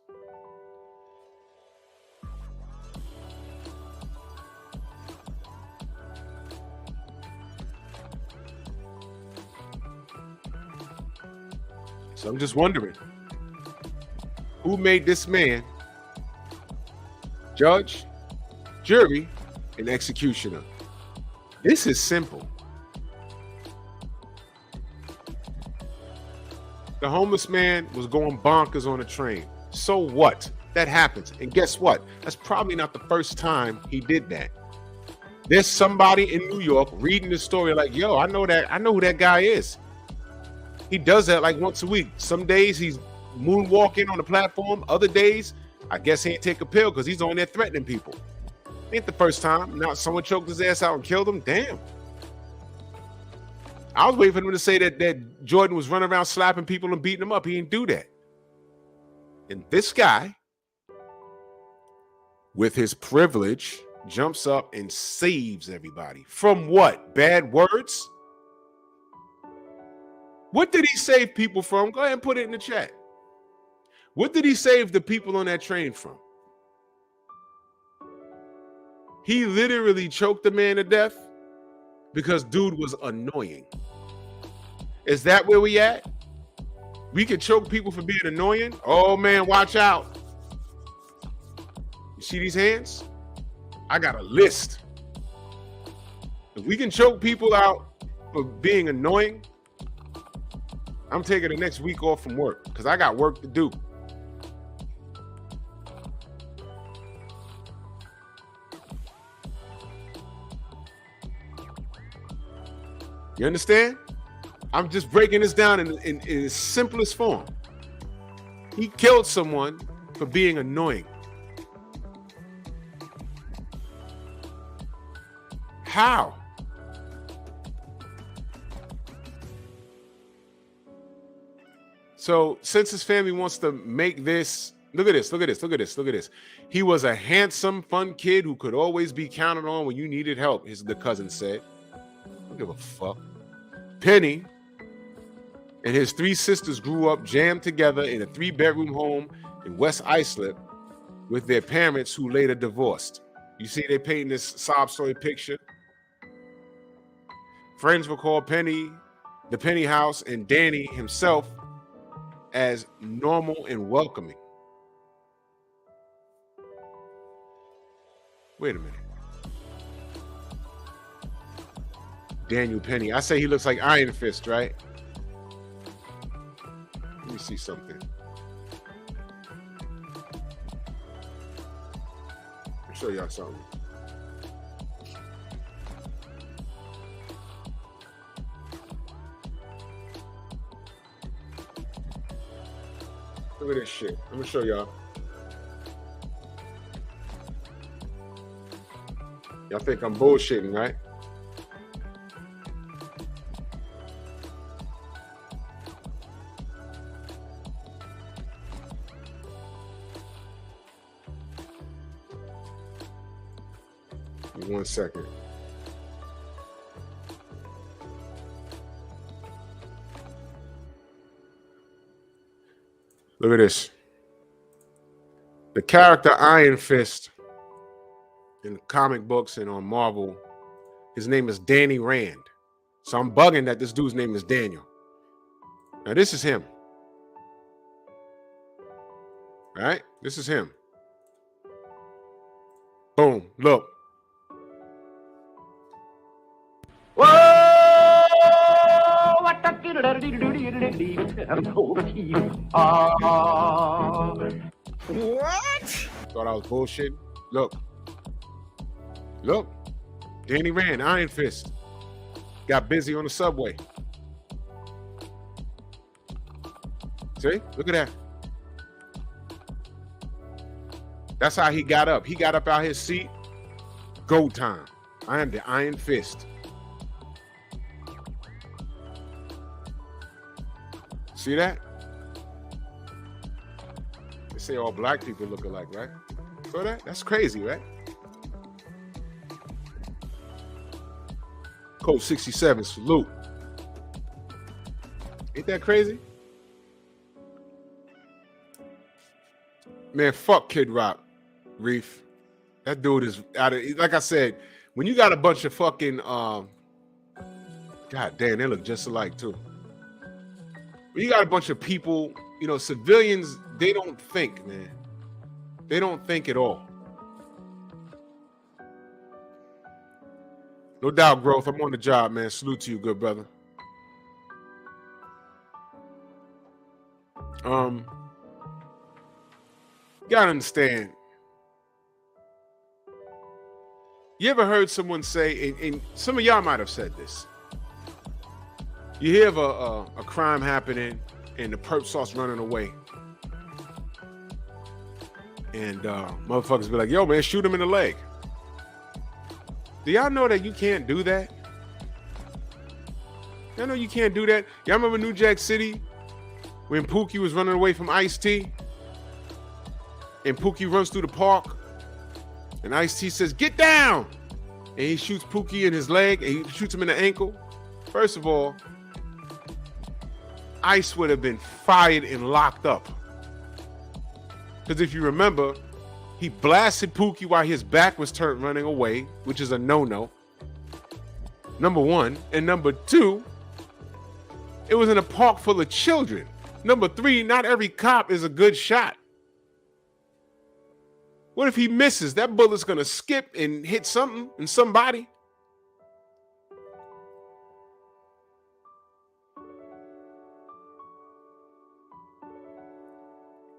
So I'm just wondering, who made this man judge, jury, and executioner? This is simple. The homeless man was going bonkers on a train. So what? That happens. And guess what? That's probably not the first time he did that. There's somebody in New York reading the story like, yo, I know who that guy is. He does that like once a week. Some days he's moonwalking on the platform. Other days, I guess he ain't take a pill because he's on there threatening people. Ain't the first time. Now someone choked his ass out and killed him. Damn. I was waiting for him to say that Jordan was running around slapping people and beating them up. He didn't do that. And this guy, with his privilege, jumps up and saves everybody. From what? Bad words? What did he save people from? Go ahead and put it in the chat. What did he save the people on that train from? He literally choked the man to death because dude was annoying. Is that where we at? We can choke people for being annoying? Oh man, watch out. You see these hands? I got a list. If we can choke people out for being annoying, I'm taking the next week off from work because I got work to do. You understand? I'm just breaking this down in its simplest form. He killed someone for being annoying. How? So since his family wants to make this, look at this. He was a handsome, fun kid who could always be counted on when you needed help, the cousin said. I don't give a fuck. Penny and his three sisters grew up jammed together in a 3-bedroom home in West Islip with their parents who later divorced. You see they painting this sob story picture. Friends recall Penny, the Penny house, and Danny himself as normal and welcoming. Wait a minute. Daniel Penny. I say he looks like Iron Fist, right? Let me see something. I'll show y'all something. Look at this shit. I'm gonna show y'all. Y'all think I'm bullshitting, right? Give me 1 second. Look at this. The character Iron Fist in the comic books and on Marvel, his name is Danny Rand. So I'm bugging that this dude's name is Daniel. Now this is him. All right? This is him. Boom. Look. Whoa! What the what? Thought I was bullshitting. Look. Look. Danny Rand, Iron Fist. Got busy on the subway. See? Look at that. That's how he got up. He got up out his seat. Go time. I am the Iron Fist. See that? They say all black people look alike, right? So that's crazy, right? Code 67, salute. Ain't that crazy? Man, fuck Kid Rock, Reef. That dude is out of, like I said, when you got a bunch of fucking, God damn, they look just alike too. When you got a bunch of people, you know, civilians, they don't think, man. They don't think at all. No doubt, growth. I'm on the job, man. Salute to you, good brother. You gotta understand. You ever heard someone say, and some of y'all might have said this. You hear of a crime happening and the perp starts running away. And motherfuckers be like, yo, man, shoot him in the leg. Do y'all know that you can't do that? Y'all know you can't do that? Y'all remember New Jack City when Pookie was running away from Ice-T? And Pookie runs through the park and Ice-T says, get down! And he shoots Pookie in his leg and he shoots him in the ankle. First of all, Ice would have been fired and locked up. Because if you remember, he blasted Pookie while his back was turned running away, which is a no-no. Number one. And number two, it was in a park full of children. Number three, not every cop is a good shot. What if he misses? That bullet's gonna skip and hit something and somebody.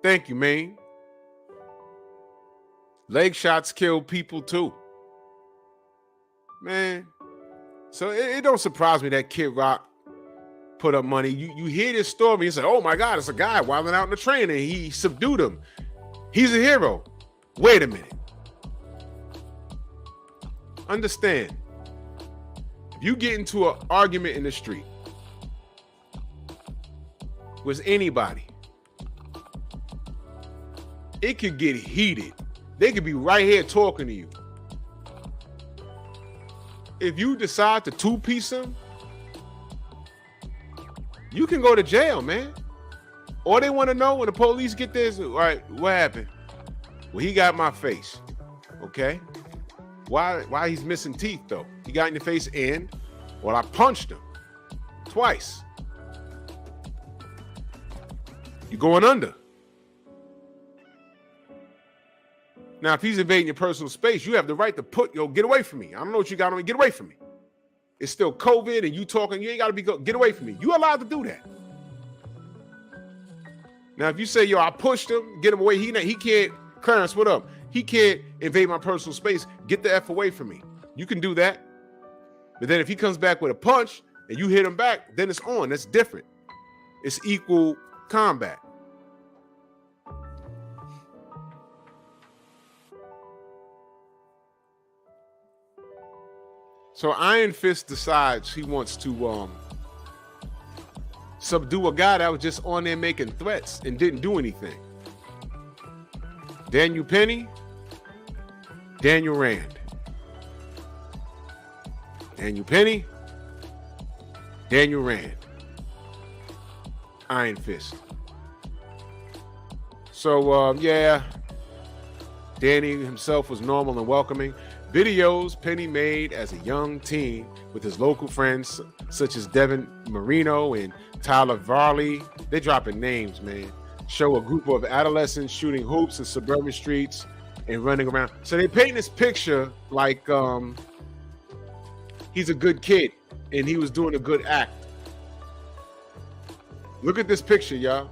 Thank you, man. Leg shots kill people too. Man. So it don't surprise me that Kid Rock put up money. You hear this story, you say, oh my God, it's a guy wilding out in the train and he subdued him. He's a hero. Wait a minute. Understand. If you get into an argument in the street with anybody, it could get heated. They could be right here talking to you. If you decide to two-piece them, you can go to jail, man. Or they want to know when the police get this, all right, what happened? Well, he got my face. Okay. Why he's missing teeth though? He got in the face and, well, I punched him twice. You're going under. Now, if he's invading your personal space, you have the right to get away from me. I don't know what you got on me. Get away from me. It's still COVID and you talking, you ain't got to get away from me. You allowed to do that. Now, if you say, yo, I pushed him, get him away, he can't, Clarence, what up? He can't invade my personal space. Get the F away from me. You can do that. But then if he comes back with a punch and you hit him back, then it's on. That's different. It's equal combat. So Iron Fist decides he wants to subdue a guy that was just on there making threats and didn't do anything. Daniel Penny, Daniel Rand. Daniel Penny, Daniel Rand. Iron Fist. So, yeah, Danny himself was normal and welcoming. Videos Penny made as a young teen with his local friends such as Devin Marino and Tyler Varley. They're dropping names, man. Show a group of adolescents shooting hoops in suburban streets and running around. So they paint this picture like he's a good kid and he was doing a good act. Look at this picture, y'all.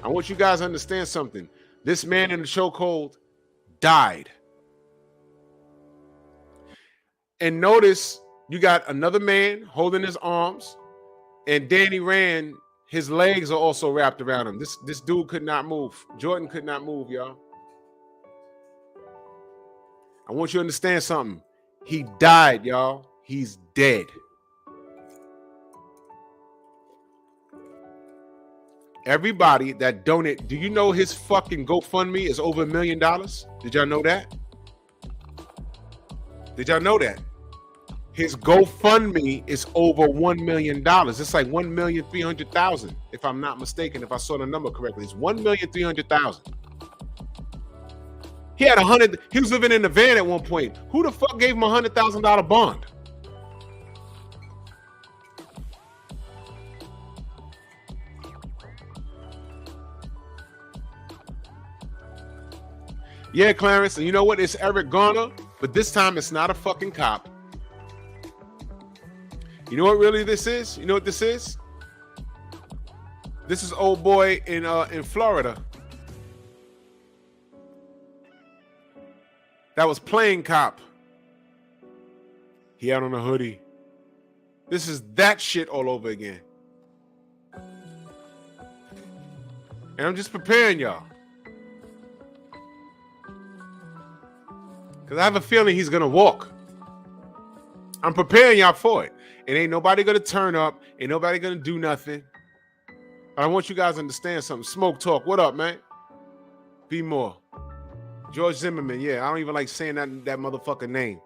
I want you guys to understand something. This man in the chokehold died. And notice you got another man holding his arms, and Danny Rand, his legs are also wrapped around him. This dude could not move. Jordan could not move, y'all. I want you to understand something. He died, y'all. He's dead. Everybody that donate, do you know his fucking GoFundMe is over $1 million? Did y'all know that? Did y'all know that? His GoFundMe is over $1 million. It's like 1,300,000, if I'm not mistaken, if I saw the number correctly. It's 1,300,000. He had he was living in a van at one point. Who the fuck gave him $100,000 bond? Yeah, Clarence, and you know what? It's Eric Garner, but this time it's not a fucking cop. You know what really this is? You know what this is? This is old boy in Florida that was playing cop. He had on a hoodie. This is that shit all over again. And I'm just preparing y'all. Because I have a feeling he's going to walk. I'm preparing y'all for it. And ain't nobody going to turn up. Ain't nobody going to do nothing. But I want you guys to understand something. Smoke Talk. What up, man? Be more. George Zimmerman. Yeah, I don't even like saying that motherfucker name.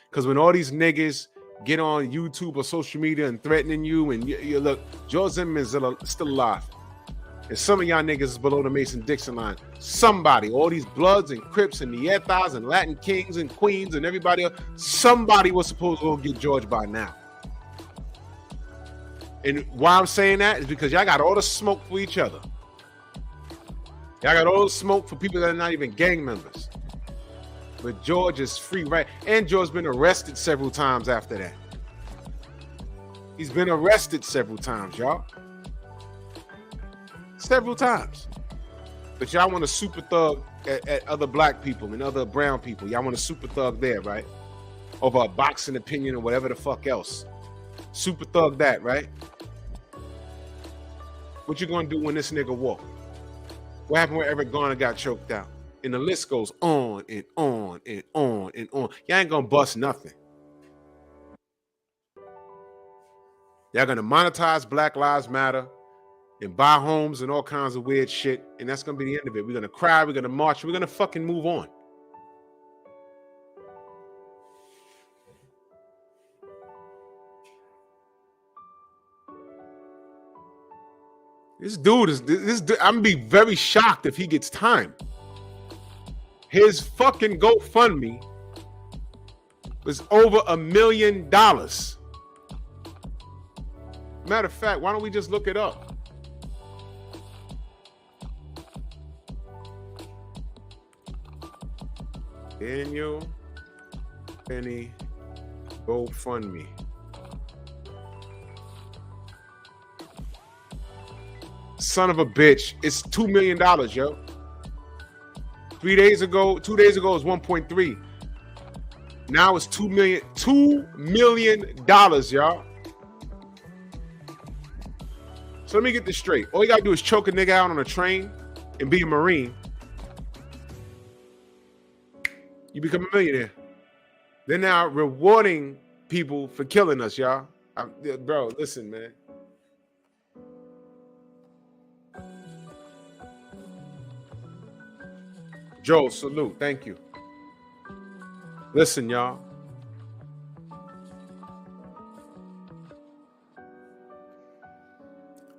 Because when all these niggas get on YouTube or social media and threatening you, and you look, George Zimmerman's still alive. And some of y'all niggas is below the Mason-Dixon line. Somebody, all these Bloods and Crips and Nietas and Latin Kings and Queens and everybody else, somebody was supposed to go get George by now. And why I'm saying that is because y'all got all the smoke for each other. Y'all got all the smoke for people that are not even gang members. But George is free, right? And George's been arrested several times after that. He's been arrested several times, y'all. Several times. But y'all want to super thug at other black people and other brown people. Y'all want to super thug there, right? Over a boxing opinion or whatever the fuck else. Super thug that, right? What you gonna do when this nigga walk? What happened when Eric Garner got choked out? And the list goes on and on and on and on. Y'all ain't gonna bust nothing. Y'all gonna monetize Black Lives Matter and buy homes and all kinds of weird shit. And that's gonna be the end of it. We're gonna cry, we're gonna march, we're gonna fucking move on. This dude, I'm gonna be very shocked if he gets time. His fucking GoFundMe was over $1 million. Matter of fact, why don't we just look it up? Daniel Penny GoFundMe. Son of a bitch. It's $2 million, yo. 2 days ago, it was 1.3. Now it's $2 million, y'all. So let me get this straight. All you gotta do is choke a nigga out on a train and be a Marine. You become a millionaire. They're now rewarding people for killing us, y'all. Bro, listen, man. Joe, salute. Thank you. Listen, y'all.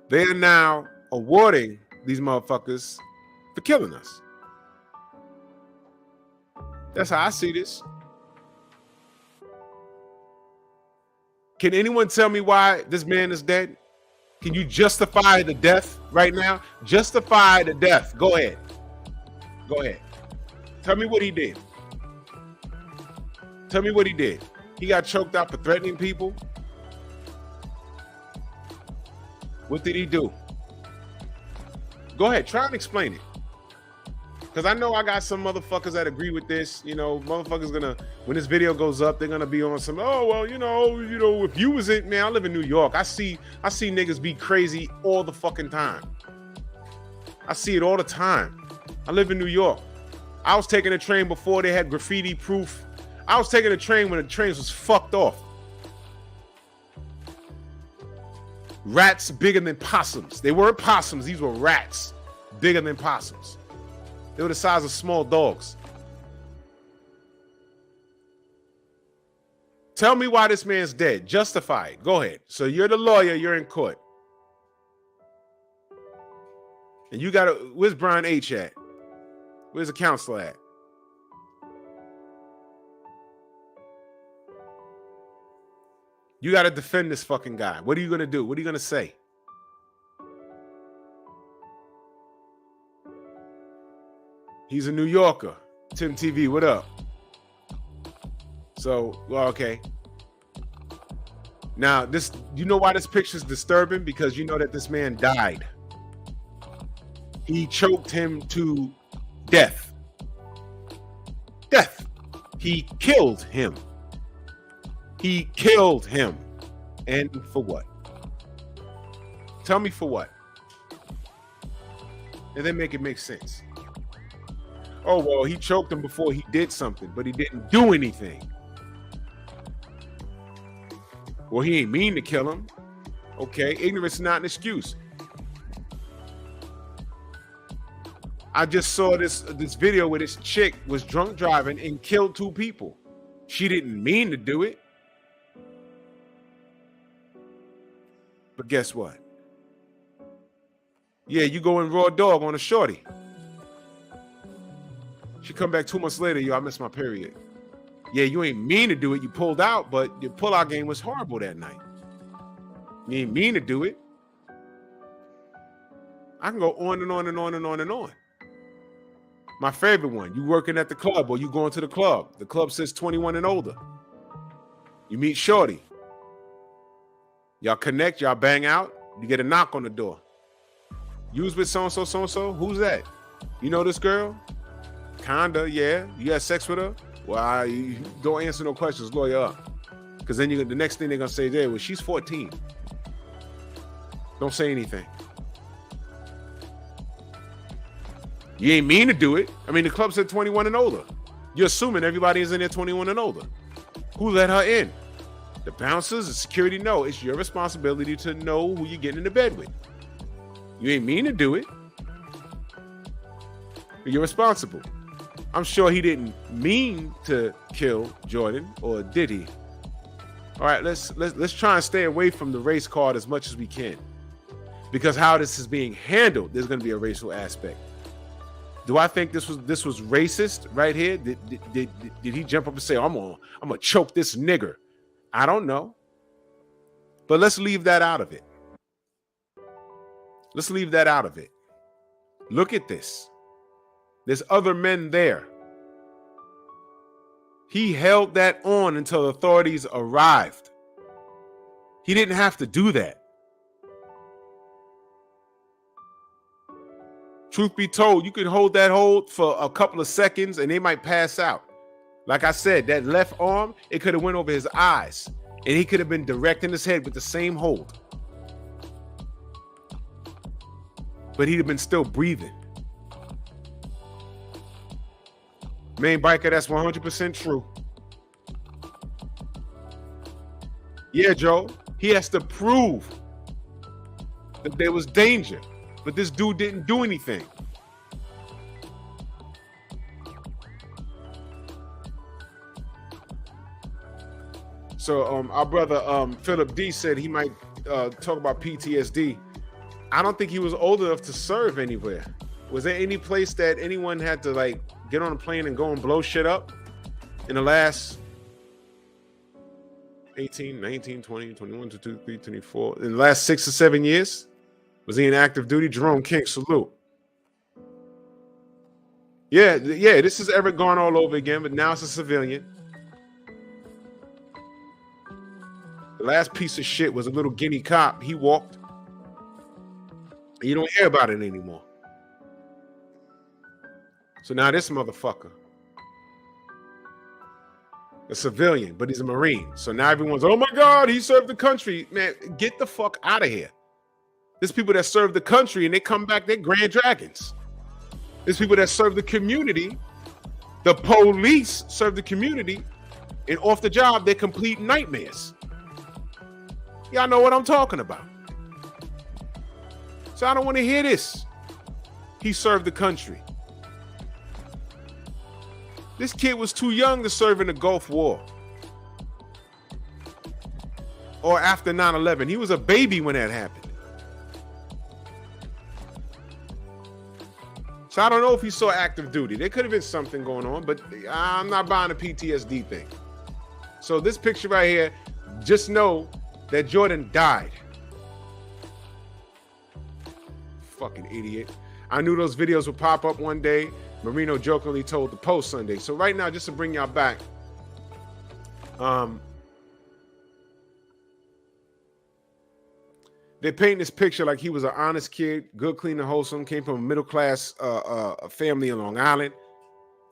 They are now awarding these motherfuckers for killing us. That's how I see this. Can anyone tell me why this man is dead? Can you justify the death right now? Justify the death. Go ahead. Go ahead. Tell me what he did. Tell me what he did. He got choked out for threatening people. What did he do? Go ahead. Try and explain it. Because I know I got some motherfuckers that agree with this. You know, motherfuckers gonna, when this video goes up, they're gonna be on some, oh, well, you know, if you was it, man, I live in New York. I see niggas be crazy all the fucking time. I see it all the time. I live in New York. I was taking a train before they had graffiti proof. I was taking a train when the trains was fucked off. Rats bigger than possums. They weren't possums. These were rats bigger than possums. They were the size of small dogs. Tell me why this man's dead. Justify it. Go ahead. So you're the lawyer. You're in court. And you got to, where's Brian H. at? Where's the counselor at? You got to defend this fucking guy. What are you going to do? What are you going to say? He's a New Yorker. Tim TV, what up? So, well, okay. Now, this, you know why this picture is disturbing? Because you know that this man died. He choked him to death. Death. He killed him. He killed him. And for what? Tell me for what? And then make it make sense. Oh, well, he choked him before he did something, but he didn't do anything. Well, he ain't mean to kill him. Okay, ignorance is not an excuse. I just saw this video where this chick was drunk driving and killed 2 people. She didn't mean to do it. But guess what? Yeah, you go in raw dog on a shorty. She come back 2 months later, yo, I missed my period. Yeah, you ain't mean to do it. You pulled out, but your pullout game was horrible that night. You ain't mean to do it. I can go on and on and on and on and on. My favorite one, you working at the club or you going to the club. The club says 21 and older. You meet shorty. Y'all connect, y'all bang out. You get a knock on the door. You was with so-and-so, so-and-so? Who's that? You know this girl? Kinda, yeah. You had sex with her? Well, you don't answer no questions, lawyer up. Because then the next thing they're going to say there, well, she's 14. Don't say anything. You ain't mean to do it. I mean, the club said 21 and older. You're assuming everybody is in there 21 and older. Who let her in? The bouncers, the security? No, it's your responsibility to know who you're getting into bed with. You ain't mean to do it. But you're responsible. I'm sure he didn't mean to kill Jordan, or did he? All right, let's try and stay away from the race card as much as we can, because how this is being handled, there's going to be a racial aspect. Do I think this was racist right here? Did he jump up and say, I'm gonna choke this nigger? I don't know, but let's leave that out of it. Let's leave that out of it. Look at this. There's other men there. He held that on until authorities arrived. He didn't have to do that. Truth be told, you can hold that hold for a couple of seconds and they might pass out. Like I said, that left arm, it could have went over his eyes and he could have been direct in his head with the same hold. But he'd have been still breathing. Main biker, that's 100% true. Yeah, Joe, he has to prove that there was danger, but this dude didn't do anything. So our brother Philip D said he might talk about PTSD. I don't think he was old enough to serve anywhere. Was there any place that anyone had to like get on a plane and go and blow shit up in the last 18, 19, 20, 21, 22, 23, 24, in the last 6 or 7 years? Was he in active duty? Jerome King, salute. Yeah, this is Eric Garner all over again, but now it's a civilian. The last piece of shit was a little guinea cop. He walked. You don't hear about it anymore. So now this motherfucker, a civilian, but he's a Marine. So now everyone's, oh my God, he served the country. Man, get the fuck out of here. There's people that serve the country and they come back, they're grand dragons. There's people that serve the community The police serve the community, and off the job, they're complete nightmares. Y'all know what I'm talking about. So I don't want to hear this. He served the country. This kid was too young to serve in the Gulf War or after 9/11. He was a baby when that happened. So I don't know if he saw active duty. There could have been something going on, but I'm not buying a PTSD thing. So this picture right here, just know that Jordan died. Fucking idiot. I knew those videos would pop up one day. Marino jokingly told the Post Sunday. So right now, just to bring y'all back, they're painting this picture like he was an honest kid, good, clean, and wholesome, came from a middle-class family in Long Island.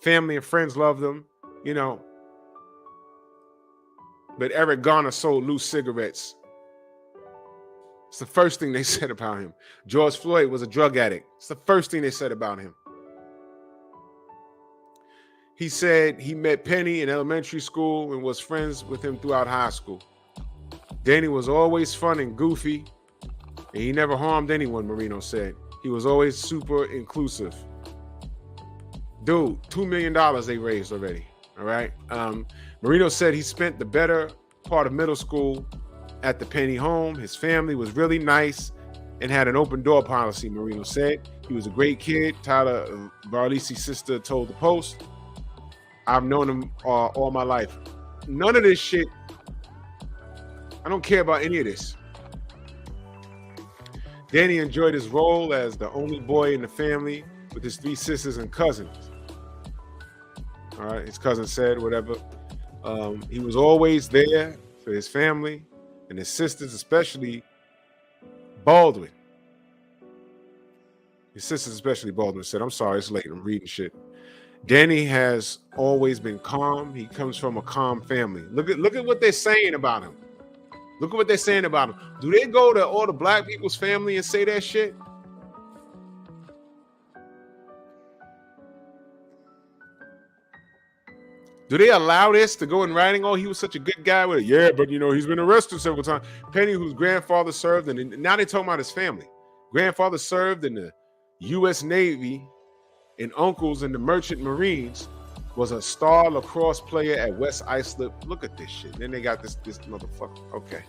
Family and friends loved him, you know. But Eric Garner sold loose cigarettes. It's the first thing they said about him. George Floyd was a drug addict. It's the first thing they said about him. He said he met Penny in elementary school and was friends with him throughout high school. Danny was always fun and goofy, and he never harmed anyone, Marino said. He was always super inclusive. Dude, $2 million they raised already, all right? Marino said he spent the better part of middle school at the Penny home. His family was really nice and had an open door policy, Marino said. He was a great kid, Tyler Barlisi's sister told the Post. I've known him all my life. None of this shit, I don't care about any of this. Danny enjoyed his role as the only boy in the family with his 3 sisters and cousins. All right, his cousin said, whatever. He was always there for his family and his sisters, especially Baldwin. His sisters, especially Baldwin, said, I'm sorry, it's late, I'm reading shit. Danny has always been calm. He comes from a calm family. Look at what they're saying about him. Look at what they're saying about him. Do they go to all the black people's family and say that shit? Do they allow this to go in writing? Oh, he was such a good guy with it. Yeah, but you know, he's been arrested several times. Penny, whose grandfather served, and now they're talking about his family. Grandfather served in the U.S. Navy and uncles in the Merchant Marines, was a star lacrosse player at West Islip. Look at this shit. Then they got this motherfucker. Okay.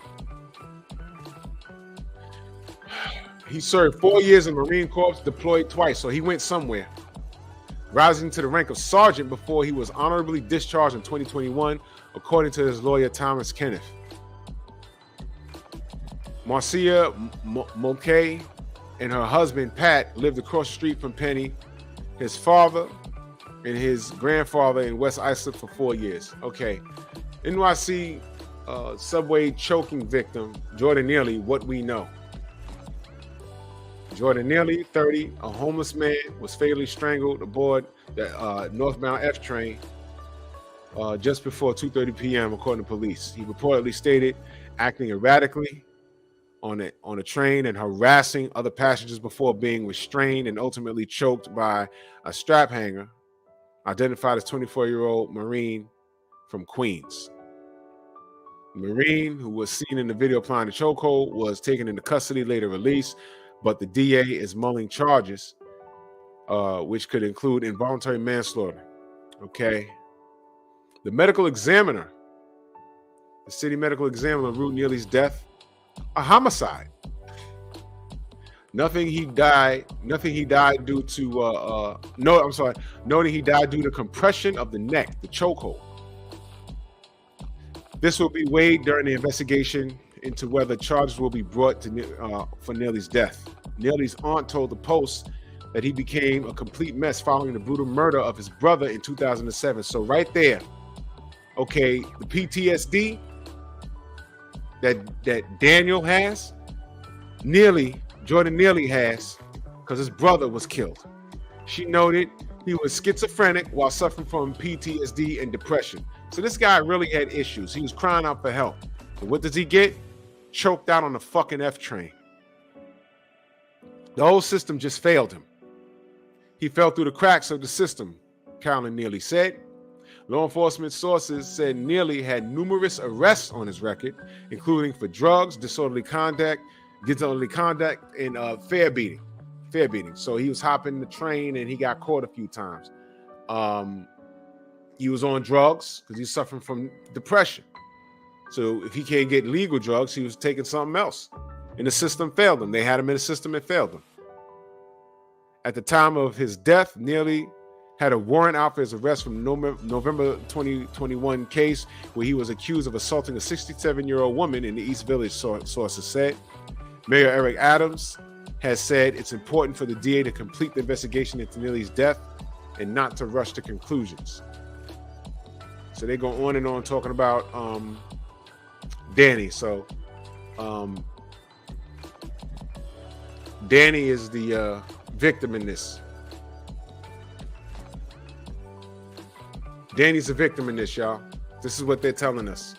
He served 4 years in Marine Corps, deployed twice, so he went somewhere. Rising to the rank of sergeant before he was honorably discharged in 2021, according to his lawyer, Thomas Kenneth. Marcia Mulcahy and her husband, Pat, lived across the street from Penny. His father and his grandfather in West Islip for 4 years. Okay. NYC subway choking victim, Jordan Neely, what we know. Jordan Neely, 30, a homeless man, was fatally strangled aboard the northbound F train just before 2:30 p.m., according to police. He reportedly stated acting erratically on a train and harassing other passengers before being restrained and ultimately choked by a strap hanger, identified as 24-year-old Marine from Queens. The Marine, who was seen in the video applying the chokehold, was taken into custody, later released, but the DA is mulling charges, which could include involuntary manslaughter. Okay. The medical examiner, the city medical examiner, ruled Neely's death a homicide. Noting he died due to compression of the neck, the chokehold. This will be weighed during the investigation into whether charges will be brought to for Neely's death. Neely's aunt told the Post that he became a complete mess following the brutal murder of his brother in 2007. So right there, okay, the PTSD that Daniel has, Jordan Neely has, because his brother was killed. She noted he was schizophrenic while suffering from PTSD and depression. So this guy really had issues. He was crying out for help. And what does he get? Choked out on the fucking F train. The whole system just failed him. He fell through the cracks of the system. Carolyn Neely said. Law enforcement sources said Neely had numerous arrests on his record, including for drugs, disorderly conduct, and fare beating. So he was hopping the train and he got caught a few times. He was on drugs because he's suffering from depression. So if he can't get legal drugs, he was taking something else. And the system failed him. They had him in the system and failed him. At the time of his death, Neely had a warrant out for his arrest from November 2021 case where he was accused of assaulting a 67-year-old woman in the East Village, sources said. Mayor Eric Adams has said it's important for the DA to complete the investigation into Neely's death and not to rush to conclusions. So they go on and on talking about Danny. So Danny is the victim in this. Danny's a victim in this, y'all. This is what they're telling us.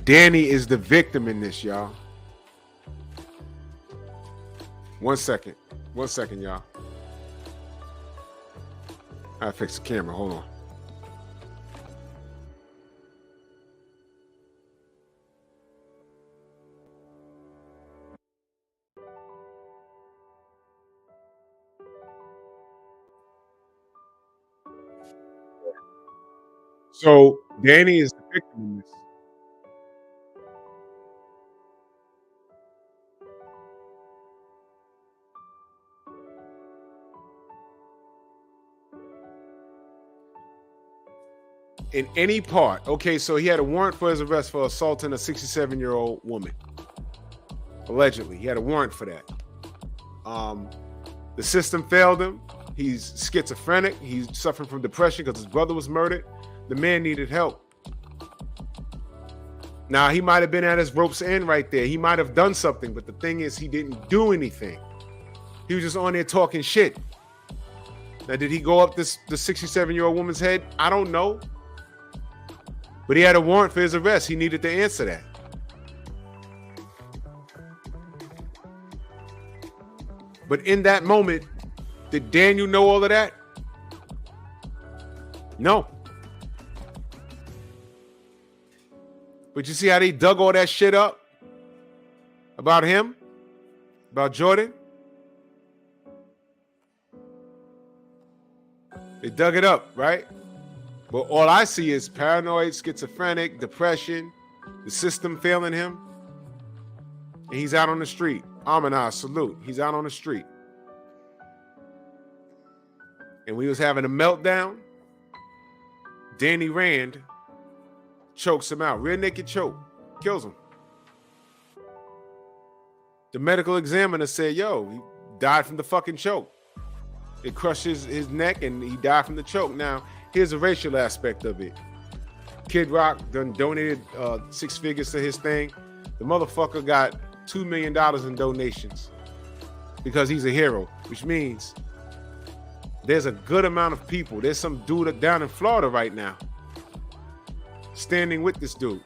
Danny is the victim in this, y'all. One second, y'all. I fix the camera. Hold on. So Danny is the victim in this. In any part. Okay, so he had a warrant for his arrest for assaulting a 67-year-old woman. Allegedly, he had a warrant for that. The system failed him. He's schizophrenic. He's suffering from depression because his brother was murdered. The man needed help. Now, he might have been at his rope's end right there. He might have done something, but the thing is, he didn't do anything. He was just on there talking shit. Now, did he go up the 67-year-old woman's head? I don't know. But he had a warrant for his arrest. He needed to answer that. But in that moment, did Daniel know all of that? No. But you see how they dug all that shit up? About him? About Jordan? They dug it up, right? But all I see is paranoid, schizophrenic, depression, the system failing him. And he's out on the street. Salute. He's out on the street. And when he was having a meltdown, Danny Rand chokes him out. Rear naked choke. Kills him. The medical examiner said, yo, he died from the fucking choke. It crushed his neck and he died from the choke. Now, here's a racial aspect of it. Kid Rock done donated 6 figures to his thing. The motherfucker got $2 million in donations because he's a hero, which means there's a good amount of people. There's some dude down in Florida right now standing with this dude.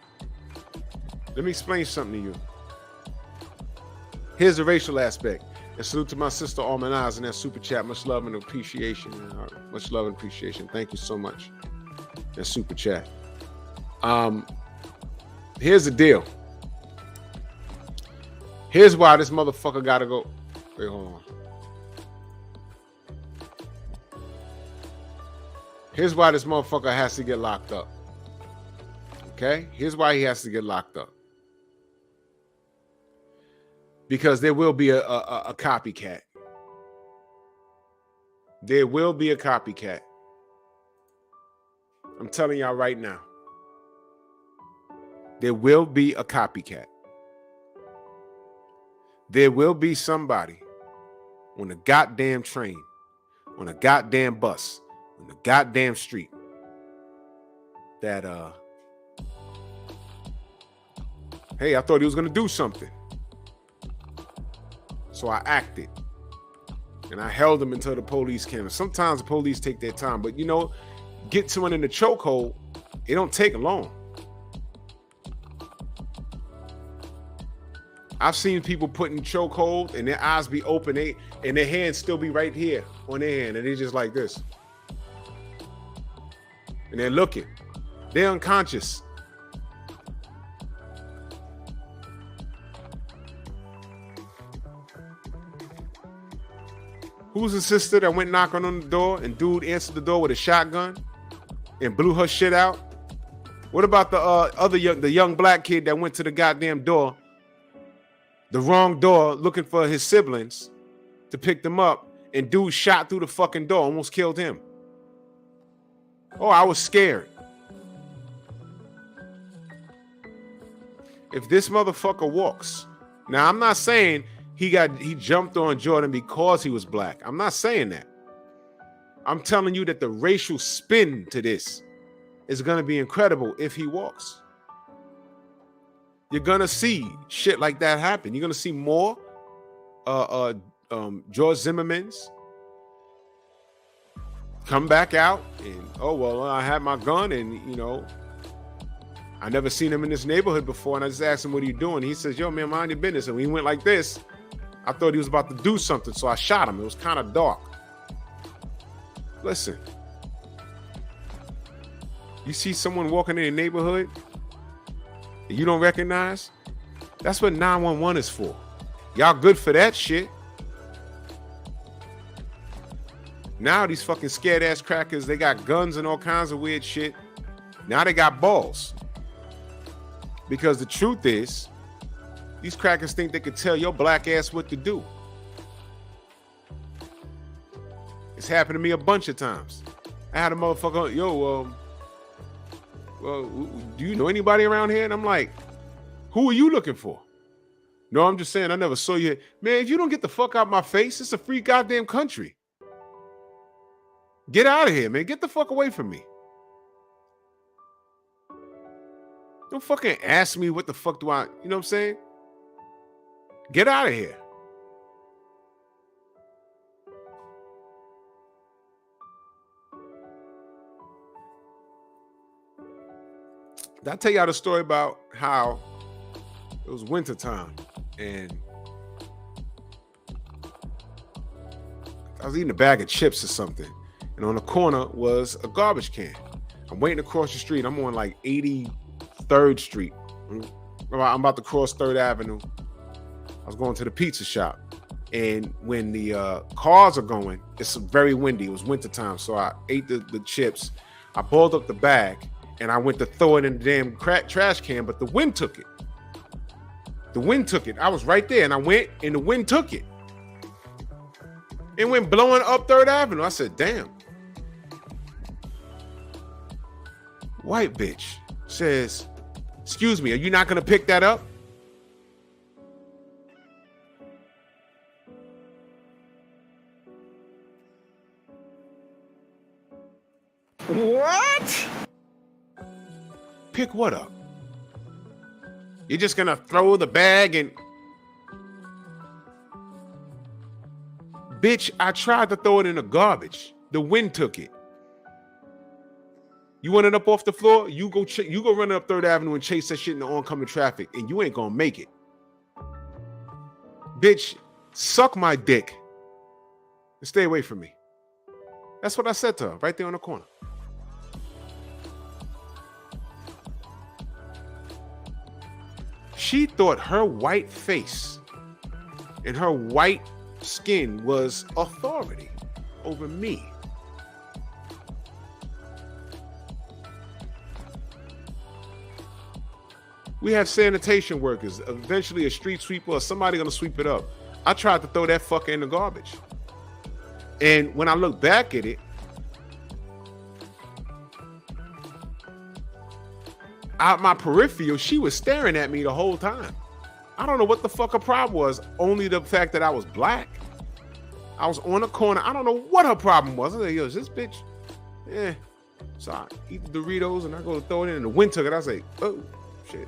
Let me explain something to you. Here's the racial aspect. And salute to my sister Almanaz in that super chat. Much love and appreciation. Much love and appreciation. Thank you so much. That super chat. Here's the deal. Here's why this motherfucker gotta go. Wait, hold on. Here's why this motherfucker has to get locked up. Okay? Here's why he has to get locked up. Because there will be a copycat. There will be a copycat. I'm telling y'all right now. There will be a copycat. There will be somebody on a goddamn train, on a goddamn bus, on the goddamn street that, hey, I thought he was going to do something. So I acted. And I held him until the police came. Sometimes the police take their time. But, you know, get someone in the chokehold, it don't take long. I've seen people put in chokehold and their eyes be open, and their hands still be right here on their hand, and they're just like this. And they're looking. They're unconscious. Who's the sister that went knocking on the door and dude answered the door with a shotgun and blew her shit out? What about the young black kid that went to the goddamn door, the wrong door, looking for his siblings to pick them up, and dude shot through the fucking door, almost killed him? Oh, I was scared. If this motherfucker walks, now I'm not saying he jumped on Jordan because he was black. I'm not saying that. I'm telling you that the racial spin to this is going to be incredible if he walks. You're going to see shit like that happen. You're going to see more George Zimmermans come back out and, oh, well, I had my gun and, you know, I never seen him in this neighborhood before. And I just asked him, what are you doing? He says, yo, man, mind your business. And when he went like this, I thought he was about to do something. So I shot him. It was kind of dark. Listen, you see someone walking in a neighborhood that you don't recognize? That's what 911 is for. Y'all good for that shit. Now these fucking scared ass crackers, they got guns and all kinds of weird shit. Now they got balls. Because the truth is, these crackers think they could tell your black ass what to do. It's happened to me a bunch of times. I had a motherfucker, yo, well, do you know anybody around here? And I'm like, who are you looking for? No, I'm just saying, I never saw you. Man, if you don't get the fuck out my face, it's a free goddamn country. Get out of here, man. Get the fuck away from me. Don't fucking ask me what the fuck do I, you know what I'm saying? Get out of here. Did I tell y'all the story about how it was wintertime and I was eating a bag of chips or something, and on the corner was a garbage can. I'm waiting across the street. I'm on like 83rd Street. I'm about to cross 3rd Avenue. I was going to the pizza shop. And when the cars are going, it's very windy. It was wintertime. So I ate the chips. I balled up the bag and I went to throw it in the damn trash can, but the wind took it. The wind took it. I was right there and I went and the wind took it. It went blowing up 3rd Avenue. I said, damn. White bitch says, excuse me, are you not going to pick that up? What? Pick what up? You're just going to throw the bag and... Bitch, I tried to throw it in the garbage. The wind took it. You want it up off the floor? You go run up 3rd Avenue and chase that shit in the oncoming traffic, and you ain't gonna make it. Bitch, suck my dick and stay away from me. That's what I said to her right there on the corner. She thought her white face and her white skin was authority over me. We have sanitation workers, eventually a street sweeper or somebody gonna sweep it up. I tried to throw that fucker in the garbage. And when I look back at it, out my peripheral, she was staring at me the whole time. I don't know what the fuck her problem was, only the fact that I was black. I was on the corner. I don't know what her problem was. I was like, yo, is this bitch? Yeah. So I eat the Doritos and I go to throw it in and the wind took it. I was like, oh, shit.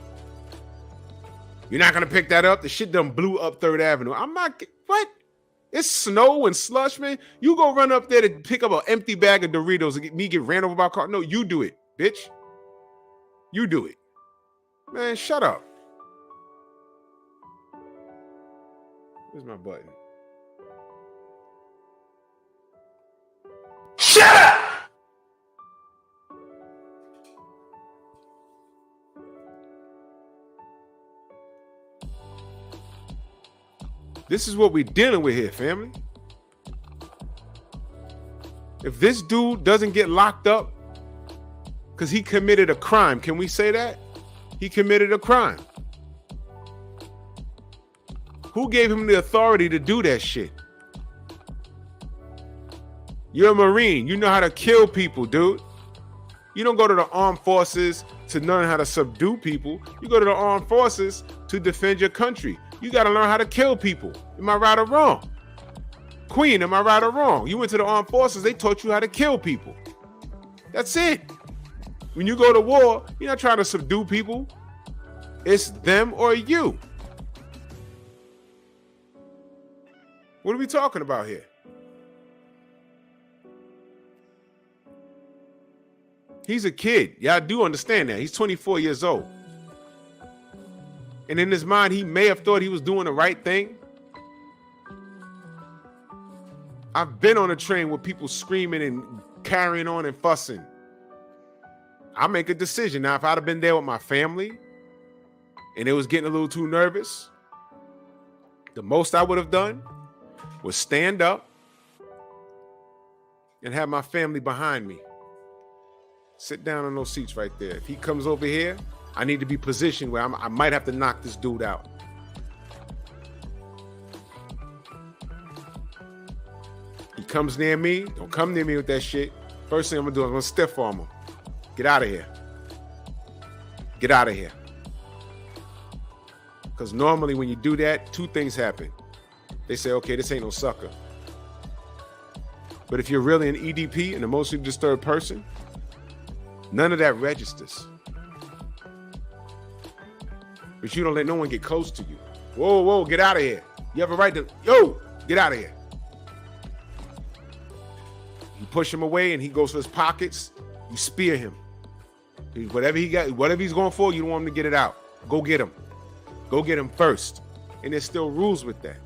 You're not going to pick that up? The shit done blew up 3rd Avenue. I'm not, what? It's snow and slush, man. You go run up there to pick up an empty bag of Doritos and get ran over by a car. No, you do it, bitch. You do it. Man, shut up. Where's my button? Shut up! This is what we're dealing with here, family. If this dude doesn't get locked up because he committed a crime, can we say that? He committed a crime. Who gave him the authority to do that shit? You're a Marine. You know how to kill people, dude. You don't go to the armed forces to learn how to subdue people. You go to the armed forces to defend your country. You got to learn how to kill people. Am I right or wrong? Queen, am I right or wrong? You went to the armed forces. They taught you how to kill people. That's it. When you go to war, you're not trying to subdue people. It's them or you. What are we talking about here? He's a kid. Yeah, I do understand that. He's 24 years old. And in his mind, he may have thought he was doing the right thing. I've been on a train with people screaming and carrying on and fussing. I make a decision. Now, if I'd have been there with my family and it was getting a little too nervous, the most I would have done was stand up and have my family behind me. Sit down on those seats right there. If he comes over here, I need to be positioned where I might have to knock this dude out. He comes near me. Don't come near me with that shit. First thing I'm gonna do, I'm gonna stiff arm him. Get out of here. Get out of here. Because normally when you do that, two things happen. They say, okay, this ain't no sucker. But if you're really an EDP, an emotionally disturbed person, none of that registers. But you don't let no one get close to you. Whoa, whoa, get out of here. You have a right to, get out of here. You push him away and he goes for his pockets. You spear him. Whatever he's going for, you don't want him to get it out. Go get him. Go get him first. And there's still rules with that.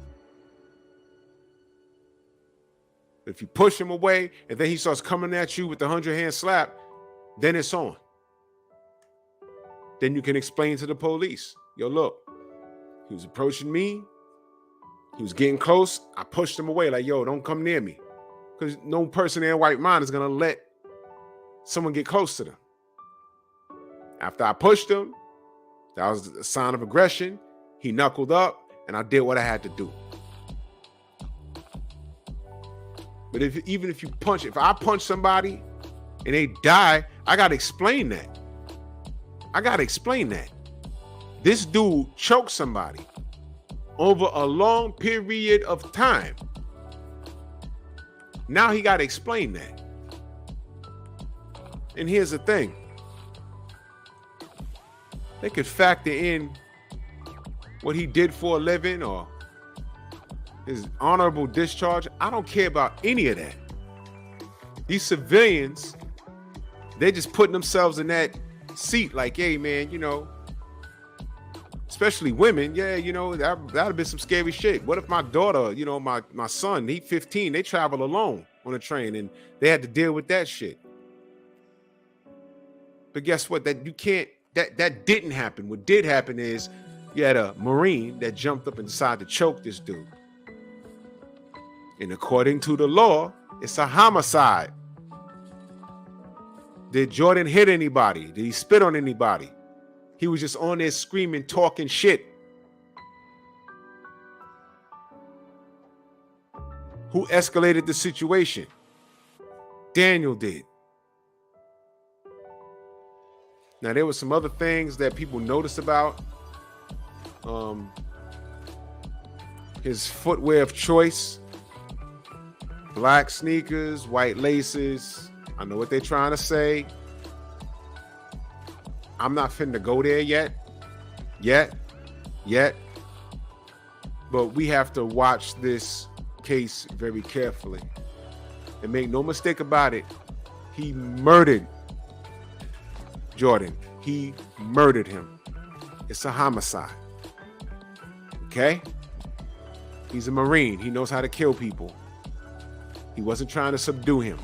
If you push him away and then he starts coming at you with the 100-hand slap, then it's on. Then you can explain to the police, yo, look, he was approaching me. He was getting close. I pushed him away like, yo, don't come near me. Because no person in their right mind is going to let someone get close to them. After I pushed him, that was a sign of aggression. He knuckled up and I did what I had to do. But even if I punch somebody and they die, I got to explain that. This dude choked somebody over a long period of time. Now he got to explain that. And here's the thing. They could factor in what he did for a living or his honorable discharge. I don't care about any of that. These civilians, they're just putting themselves in that seat like, hey, man, especially women, that'd have been some scary shit. What if my daughter, my son, he's 15, they travel alone on a train and they had to deal with that shit. But guess what? That didn't happen. What did happen is you had a Marine that jumped up and decided to choke this dude. And according to the law, it's a homicide. Did Jordan hit anybody? Did he spit on anybody? He was just on there screaming, talking shit. Who escalated the situation? Daniel did. Now, there were some other things that people noticed about his footwear of choice. Black sneakers, white laces. I know what they're trying to say. I'm not finna go there yet. But we have to watch this case very carefully. And make no mistake about it, he murdered Jordan. He murdered him. It's a homicide. Okay? He's a Marine. He knows how to kill people. He wasn't trying to subdue him.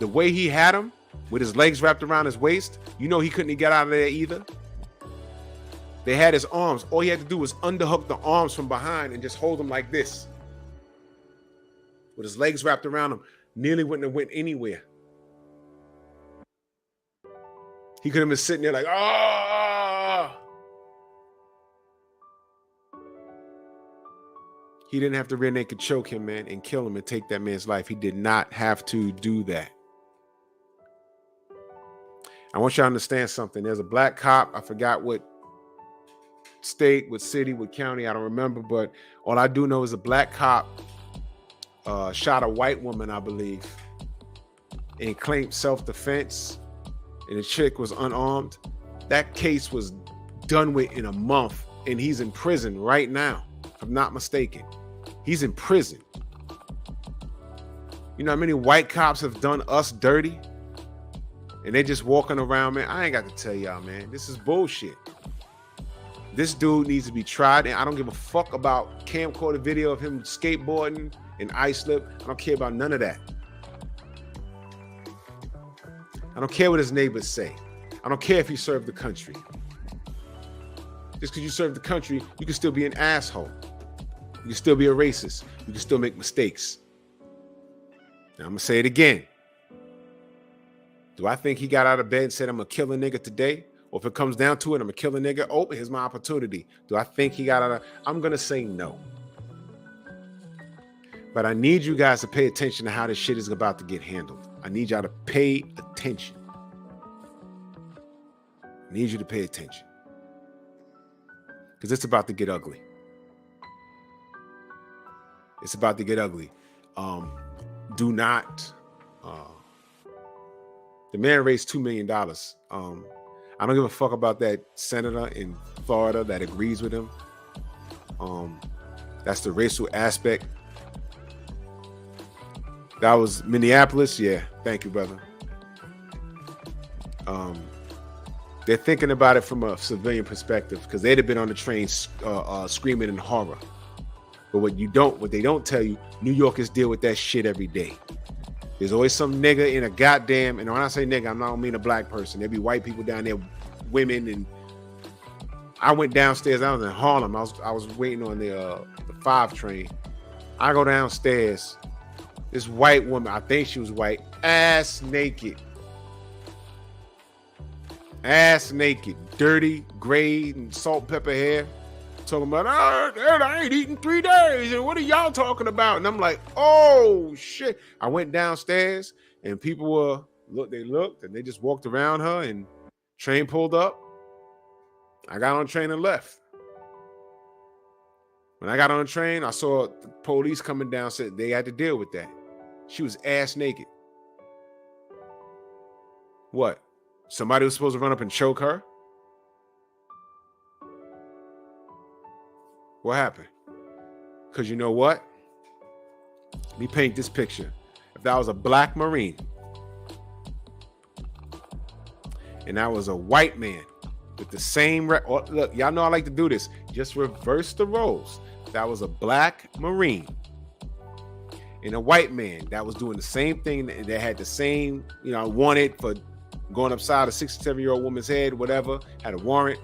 The way he had him, with his legs wrapped around his waist, you know he couldn't get out of there either. They had his arms. All he had to do was underhook the arms from behind and just hold them like this. With his legs wrapped around him, nearly wouldn't have went anywhere. He could have been sitting there like, ah. He didn't have to rear naked choke him, man, and kill him and take that man's life. He did not have to do that. I want you to understand something. There's a black cop. I forgot what state, what city, what county, I don't remember, but all I do know is a black cop shot a white woman, I believe, and claimed self-defense, and the chick was unarmed. That case was done with in a month, and he's in prison right now, if I'm not mistaken. He's in prison. You know how many white cops have done us dirty? And they just walking around, man. I ain't got to tell y'all, man. This is bullshit. This dude needs to be tried, and I don't give a fuck about camcorder video of him skateboarding and ice slip. I don't care about none of that. I don't care what his neighbors say. I don't care if he served the country. Just because you serve the country, you can still be an asshole. You can still be a racist. You can still make mistakes. Now, I'm going to say it again. Do I think he got out of bed and said, I'm going to kill a nigga today? Or if it comes down to it, I'm going to kill a nigga. Oh, here's my opportunity. Do I think he got out of... I'm going to say no. But I need you guys to pay attention to how this shit is about to get handled. I need y'all to pay attention. I need you to pay attention. Because it's about to get ugly. It's about to get ugly. Do not... the man raised $2 million. I don't give a fuck about that senator in Florida that agrees with him. That's the racial aspect. That was Minneapolis. Yeah, thank you, brother. They're thinking about it from a civilian perspective because they'd have been on the train screaming in horror. But what they don't tell you, New Yorkers deal with that shit every day. There's always some nigga in a goddamn, and when I say nigga, I don't mean a black person. There be white people down there, women, and I went downstairs. I was in Harlem. I was waiting on the 5 train. I go downstairs. This white woman, I think she was white, ass naked, dirty, gray, and salt and pepper hair. Talking about, I ain't eating 3 days, and what are y'all talking about? And I'm like, oh shit. I went downstairs and people they looked and they just walked around her, and train pulled up. I got on the train and left. When I got on the train, I saw the police coming down, said they had to deal with that. She was ass naked. What? Somebody was supposed to run up and choke her? What happened? Because you know what? Let me paint this picture. If that was a black Marine and that was a white man with the same... look, y'all know I like to do this. Just reverse the roles. If that was a black Marine and a white man that was doing the same thing, that had the same, wanted for going upside a 67-year-old woman's head, whatever, had a warrant,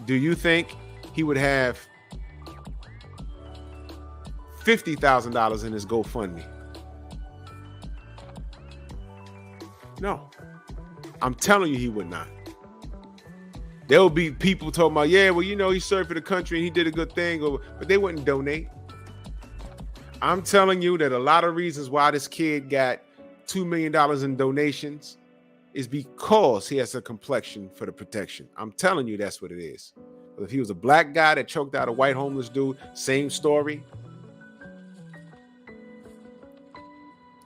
do you think he would have $50,000 in his GoFundMe? No. I'm telling you he would not. There will be people talking about, yeah, well, he served for the country and he did a good thing, but they wouldn't donate. I'm telling you that a lot of reasons why this kid got $2 million in donations is because he has a complexion for the protection. I'm telling you that's what it is. But if he was a black guy that choked out a white homeless dude, same story.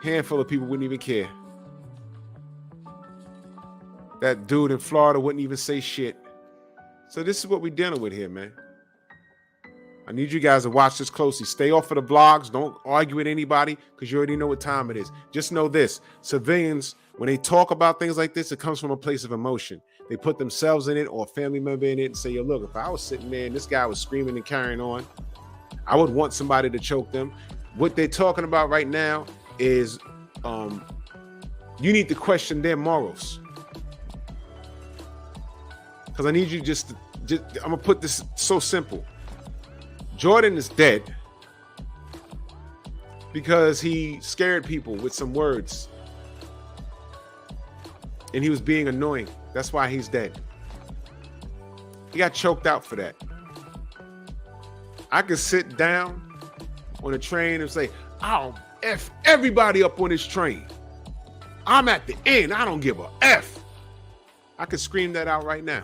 Handful of people wouldn't even care. That dude in Florida wouldn't even say shit. So this is what we're dealing with here, man. I need you guys to watch this closely. Stay off of the blogs. Don't argue with anybody because you already know what time it is. Just know this. Civilians When they talk about things like this, it comes from a place of emotion. They put themselves in it or a family member in it and say, yo, look, if I was sitting there and this guy was screaming and carrying on, I would want somebody to choke them. What they're talking about right now is you need to question their morals. Because I need you just I'm going to put this so simple. Jordan is dead because he scared people with some words. And he was being annoying. That's why he's dead. He got choked out for that. I could sit down on a train and say, I'll F everybody up on this train. I'm at the end. I don't give a F. I could scream that out right now.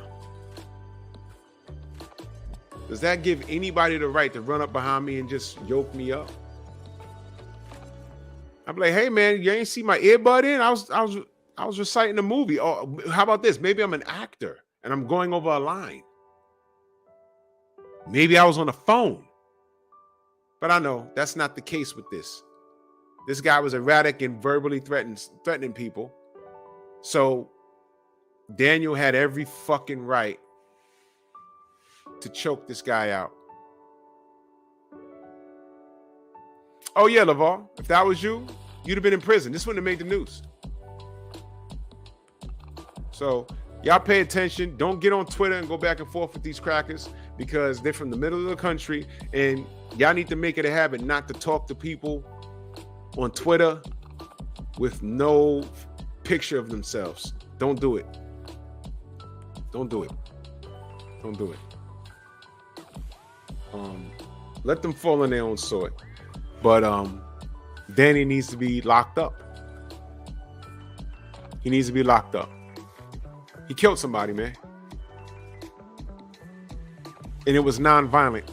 Does that give anybody the right to run up behind me and just yoke me up? I'm like, hey man, you ain't see my earbud in? I was reciting a movie. Oh, how about this? Maybe I'm an actor and I'm going over a line. Maybe I was on the phone. But I know that's not the case with this. This guy was erratic and verbally threatening people. So Daniel had every fucking right to choke this guy out. Oh yeah, LeVar, if that was you, you'd have been in prison. This wouldn't have made the news. So y'all pay attention. Don't get on Twitter and go back and forth with these crackers because they're from the middle of the country and y'all need to make it a habit not to talk to people on Twitter with no picture of themselves. Don't do it. Don't do it. Don't do it. Let them fall on their own sword. But Danny needs to be locked up. He needs to be locked up. He killed somebody, man. And it was nonviolent.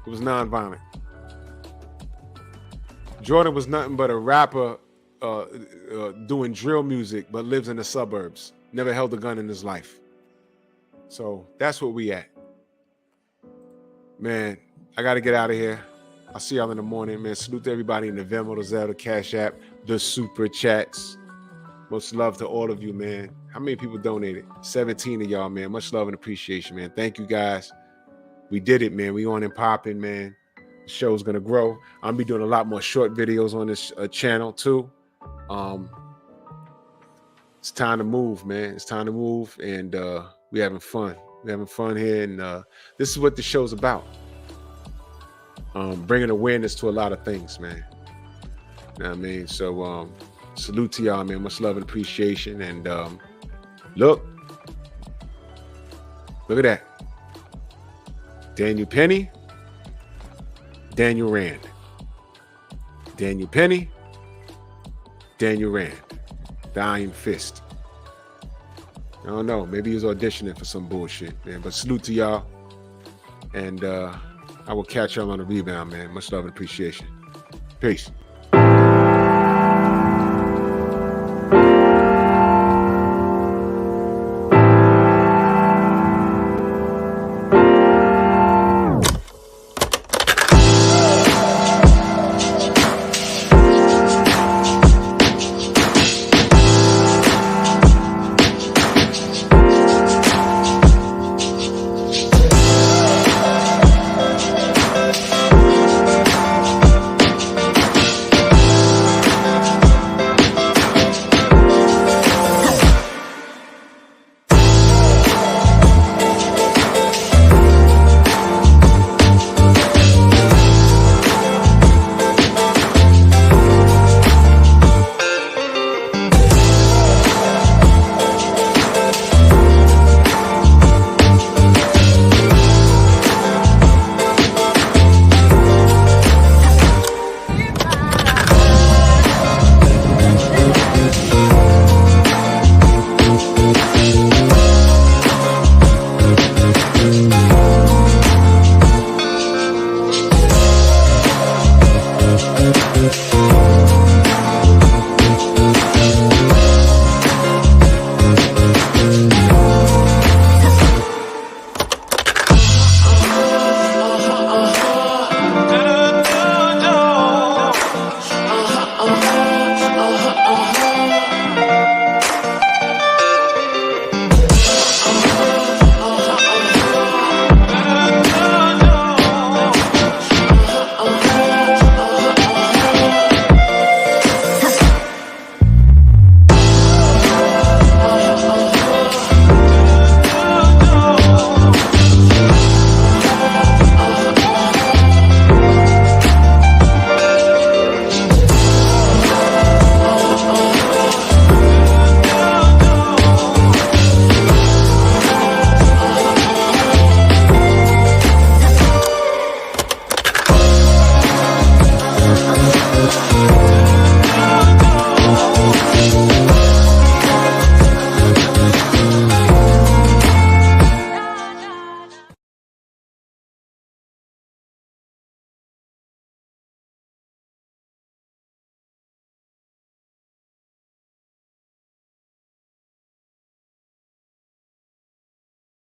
It was nonviolent. Jordan was nothing but a rapper doing drill music, but lives in the suburbs. Never held a gun in his life. So that's what we at. Man, I got to get out of here. I'll see y'all in the morning, man. Salute to everybody in the Venmo, the Zelle, the Cash App, the Super Chats. Much love to all of you, man. How many people donated? 17 of y'all, man. Much love and appreciation, man. Thank you, guys. We did it, man. We on and popping, man. The show's going to grow. I'm going to be doing a lot more short videos on this channel, too. It's time to move, man. It's time to move, and we having fun. We're having fun here, and this is what the show's about. Bringing awareness to a lot of things, man. You know what I mean? So salute to y'all, man. Much love and appreciation. And look at that. Daniel Penny, Daniel Rand. Daniel Penny, Daniel Rand. The Iron Fist. I don't know. Maybe he was auditioning for some bullshit, man. But salute to y'all. And I will catch y'all on the rebound, man. Much love and appreciation. Peace.